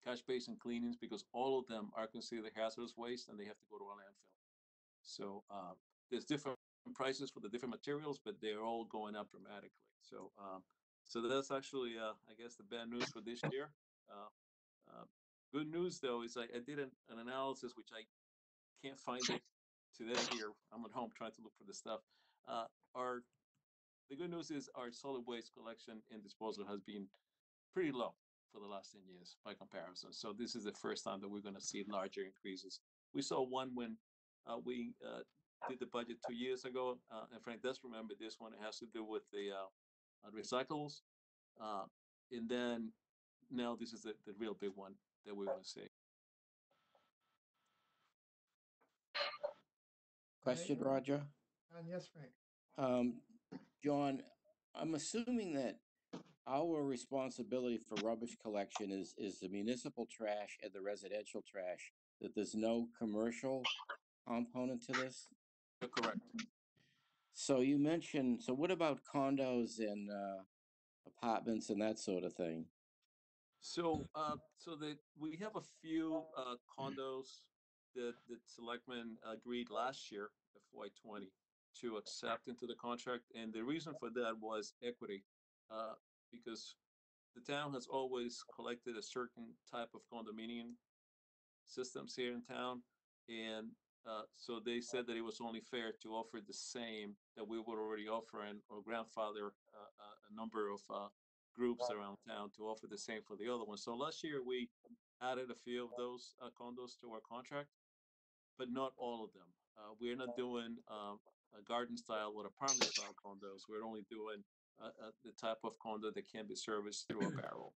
catch basin cleanings, because all of them are considered hazardous waste and they have to go to a landfill. So there's different prices for the different materials, but they're all going up dramatically. So that's actually, I guess, the bad news for this year. Good news, though, is I did an analysis, which I can't find it today here. I'm at home trying to look for the stuff. The good news is our solid waste collection and disposal has been pretty low for the last 10 years by comparison. So this is the first time that we're going to see larger increases. We saw one when we did the budget 2 years ago, and Frank does remember this one. It has to do with the recyclables. And then now this is the real big one that we're going to see.
Question, Roger?
Yes, Frank.
John, I'm assuming that our responsibility for rubbish collection is the municipal trash and the residential trash, that there's no commercial component to this?
Correct.
So you mentioned, so what about condos and apartments and that sort of thing?
So we have a few condos that the selectmen agreed last year, FY20, to accept into the contract, and the reason for that was equity, because the town has always collected a certain type of condominium systems here in town, and so they said that it was only fair to offer the same that we were already offering, or grandfather a number of groups around town to offer the same for the other ones. So last year we added a few of those condos to our contract, but not all of them. We're not doing a garden style or apartment style condos. We're only doing the type of condo that can be serviced through a barrel.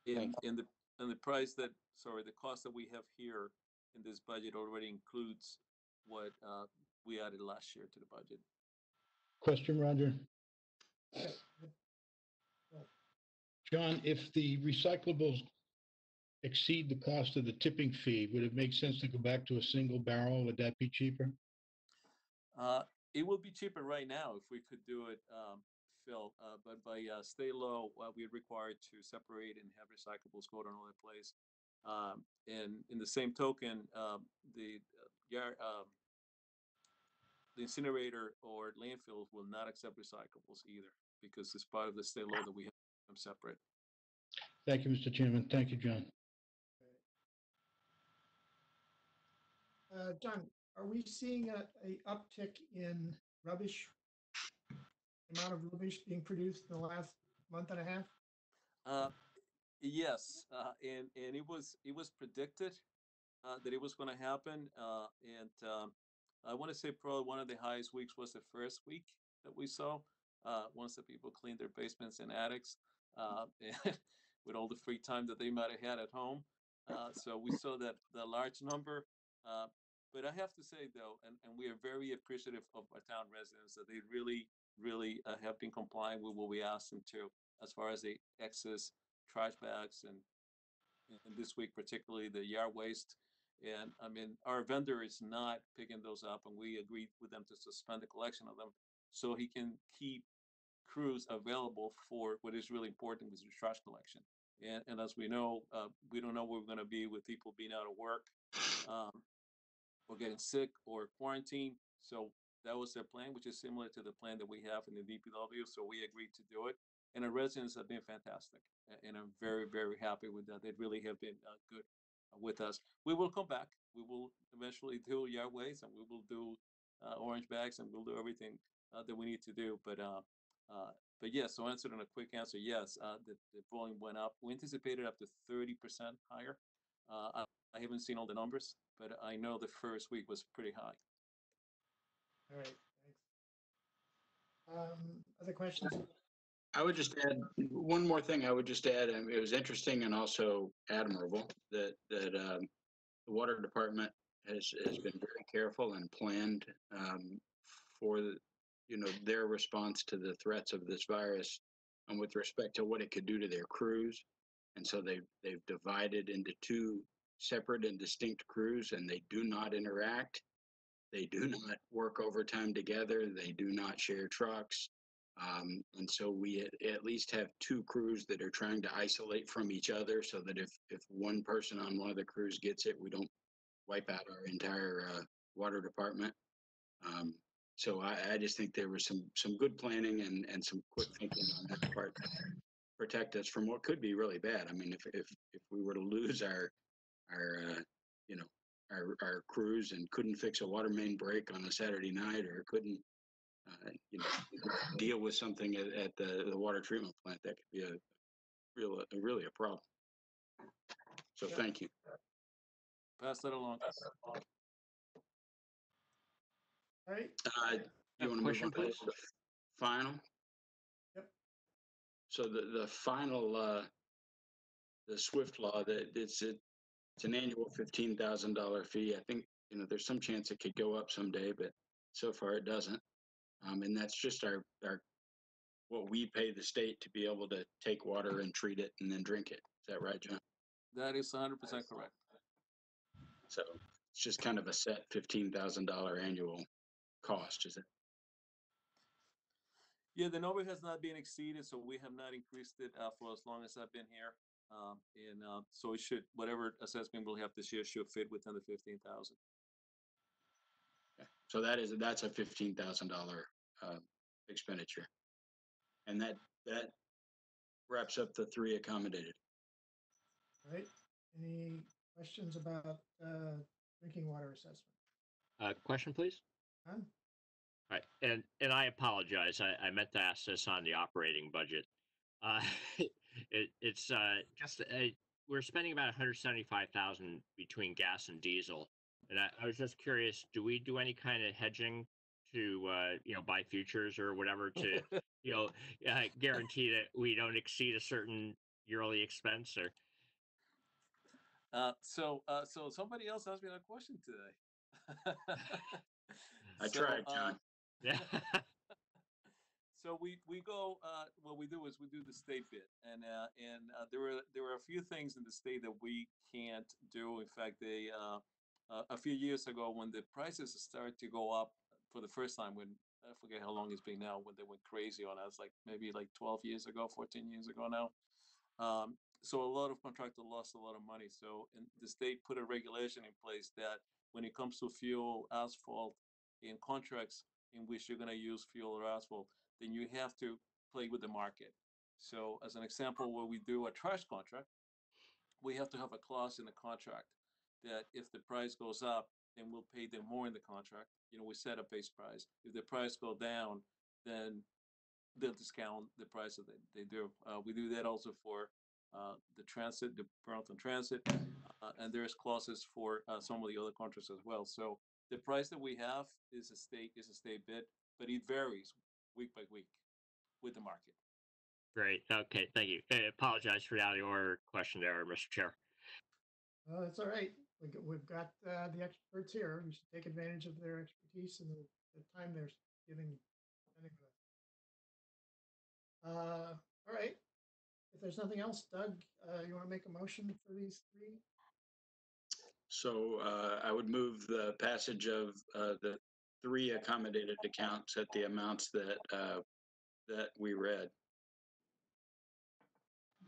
And the price that, the cost that we have here in this budget already includes what we added last year to the budget.
Question, Roger? John, if the recyclables exceed the cost of the tipping fee, would it make sense to go back to a single barrel? Would that be cheaper?
It would be cheaper right now if we could do it, Phil, but by state law, we're required to separate and have recyclables go to another place. And in the same token, the incinerator or landfills will not accept recyclables either, because it's part of the state law that we have them separate.
Thank you, Mr. Chairman. Thank you, John.
John, are we seeing a uptick in rubbish, amount of rubbish being produced in the last month and a half?
Yes, and it was predicted that it was going to happen, and I want to say probably one of the highest weeks was the first week that we saw, once the people cleaned their basements and attics, and with all the free time that they might have had at home. So we saw that the large number. But I have to say though, and we are very appreciative of our town residents that they really have been complying with what we asked them to, as far as the excess trash bags and this week particularly the yard waste. And I mean, our vendor is not picking those up, and we agreed with them to suspend the collection of them so he can keep crews available for what is really important, which is trash collection. And as we know, we don't know where we're going to be with people being out of work, or getting sick or quarantine. So that was their plan, which is similar to the plan that we have in the DPW. So we agreed to do it. And our residents have been fantastic. And I'm very happy with that. They really have been good with us. We will come back. We will eventually do yard waste, and we will do orange bags, and we'll do everything that we need to do. But yes, so answered in a quick answer, yes, the volume went up. We anticipated up to 30% higher. I haven't seen all the numbers, but I know the first week was pretty high.
All right, thanks. Other questions?
I would just add one more thing. I would just add, and it was interesting and also admirable that the water department has been very careful and planned for their response to the threats of this virus, and with respect to what it could do to their crews. And so they've divided into two separate and distinct crews, and they do not interact. They do not work overtime together. They do not share trucks. And so we at least have two crews that are trying to isolate from each other, so that if one person on one of the crews gets it, we don't wipe out our entire water department. So I just think there was some good planning and some quick thinking on that part to protect us from what could be really bad. I mean, if we were to lose our crews and couldn't fix a water main break on a Saturday night, or couldn't deal with something at the water treatment plant, that could be really a problem. So thank you.
Pass that along.
All right.
You want to move on to
please?
the final?
Yep.
So the final, the SWIFT law, that it's an annual $15,000 fee. I think there's some chance it could go up someday, but so far it doesn't. And that's just our what we pay the state to be able to take water and treat it and then drink it. Is that right, John?
That is 100% correct.
So it's just kind of a set $15,000 annual cost, is it?
Yeah, the number has not been exceeded, so we have not increased it for as long as I've been here. So it should, whatever assessment we'll have this year should fit within the 15,000.
Okay. So that's a $15,000 expenditure, and that wraps up the three accommodated.
All right. Any questions about drinking water assessment?
Question, please.
Huh?
All right, and I apologize. I meant to ask this on the operating budget. It's just we're spending about 175,000 between gas and diesel, and I was just curious. Do we do any kind of hedging to buy futures or whatever to guarantee that we don't exceed a certain yearly expense? Or
so somebody else asked me that question today.
I tried, John.
Yeah.
So we go. What we do is we do the state bid, and there are a few things in the state that we can't do. In fact, a few years ago, when the prices started to go up for the first time, when I forget how long it's been now, when they went crazy on us, like maybe like 12 years ago, 14 years ago now. So a lot of contractors lost a lot of money. So the state put a regulation in place that when it comes to fuel, asphalt, in contracts in which you're going to use fuel or asphalt, then you have to play with the market. So as an example, when we do a trash contract, we have to have a clause in the contract that if the price goes up, then we'll pay them more in the contract. We set a base price. If the price go down, then they'll discount the price that they do. We do that also for the transit, the Burlington Transit, and there's clauses for some of the other contracts as well. So The price that we have is a state bid, but it varies week by week with the market.
Great. Okay, thank you. I apologize for the out of order question there, Mr. Chair.
It's all right. We've got the experts here. We should take advantage of their expertise and the time they're giving. All right. If there's nothing else, Doug, you want to make a motion for these three?
So I would move the passage of the 3 accommodated accounts at the amounts that we read.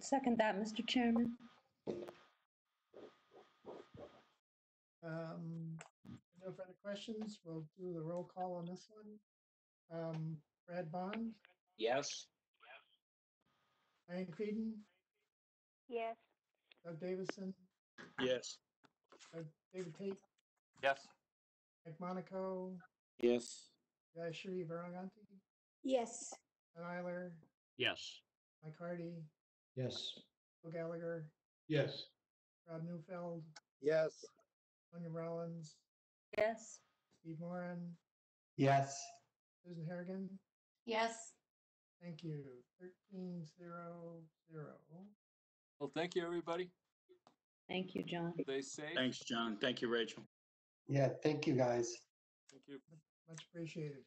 Second that, Mr. Chairman.
No further questions. We'll do the roll call on this one. Brad Bond,
Yes.
Diane Creedon,
Yes.
Doug Davison,
Yes.
David Tate,
Yes.
Mike Monaco,
Yes.
Jayashri Varanganti,
Yes.
Ken Eiler,
Yes.
Mike Hardy,
Yes.
Bill Gallagher,
Yes.
Rob Neufeld,
Yes.
Sonia Rollins,
Yes.
Steve Moran,
Yes.
Susan Harrigan.
Yes.
Thank you. 13-0-0.
Well, thank you, everybody.
Thank you, John.
Stay safe.
Thanks, John. Thank you, Rachel.
Yeah, thank you, guys.
Thank you.
Much appreciated.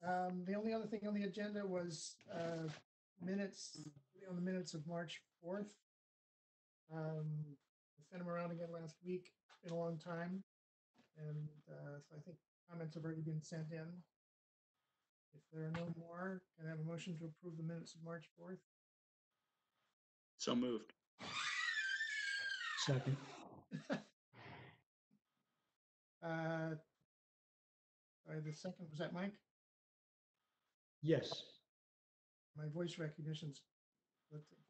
The only other thing on the agenda was minutes, on the minutes of March 4th. I sent them around again last week. It's been a long time. And so I think comments have already been sent in. If there are no more, can I have a motion to approve the minutes of March 4th?
So moved.
Second.
Sorry, the second, was that Mike?
Yes.
My voice recognition's glitching.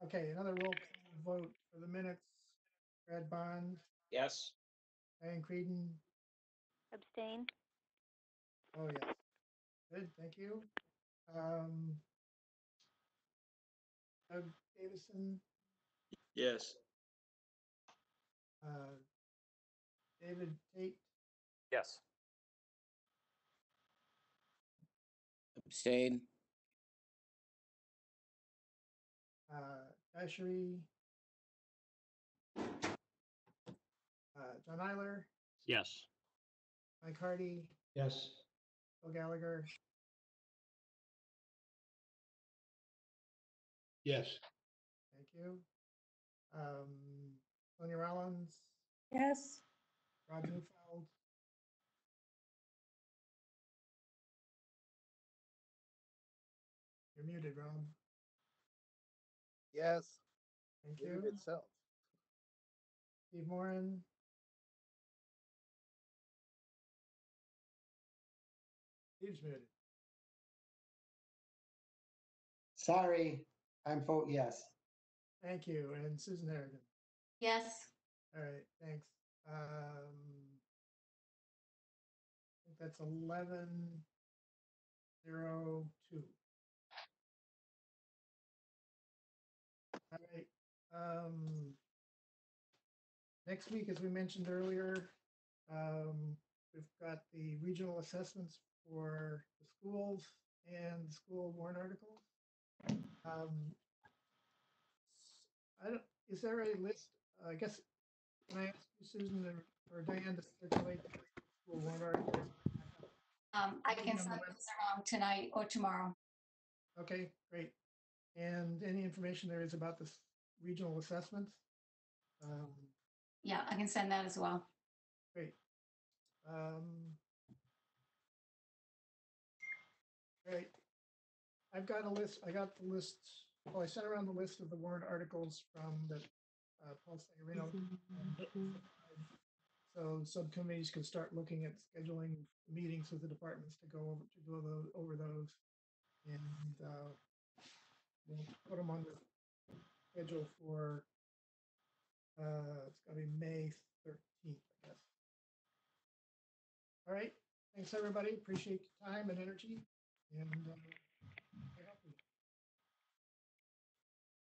Okay, another roll call vote for the minutes. Brad Bond,
Yes.
Diane Creedon.
Abstain.
Oh, yes. Good, thank you. Doug Davison,
Yes.
David Tate,
Yes.
Abstain.
Jayashri, John Eiler,
Yes.
Mike Hardy,
Yes.
Bill Gallagher,
Yes.
thank you. Sonia Rollins,
Yes.
Rob Neufeld, you're muted, Rob.
Yes.
Thank
Muted
you.
itself.
Steve Moran, Steve's muted.
Sorry, I'm vote yes.
Thank you. And Susan Harrigan.
Yes.
All right, thanks. I think that's 11-0-2. All right. Next week, as we mentioned earlier, we've got the regional assessments for the schools and the school warrant articles. Is there a list? I guess, can I ask you, Susan or Diane, to circulate the school warrant articles?
I can send this around tonight or tomorrow.
Okay, great. And any information there is about the regional assessments?
Yeah, I can send that as well.
Great. Great. I've got a list. I got the list. Well, I sent around the list of the warrant articles from the Paul Sagarino. So subcommittees can start looking at scheduling meetings with the departments to go over those, and we'll put them on the schedule for it's going to be May 13th, I guess. All right. Thanks, everybody. Appreciate your time and energy. And stay healthy.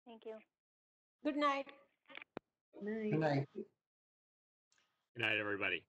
Thank you.
Good night.
Good night.
Good night, everybody.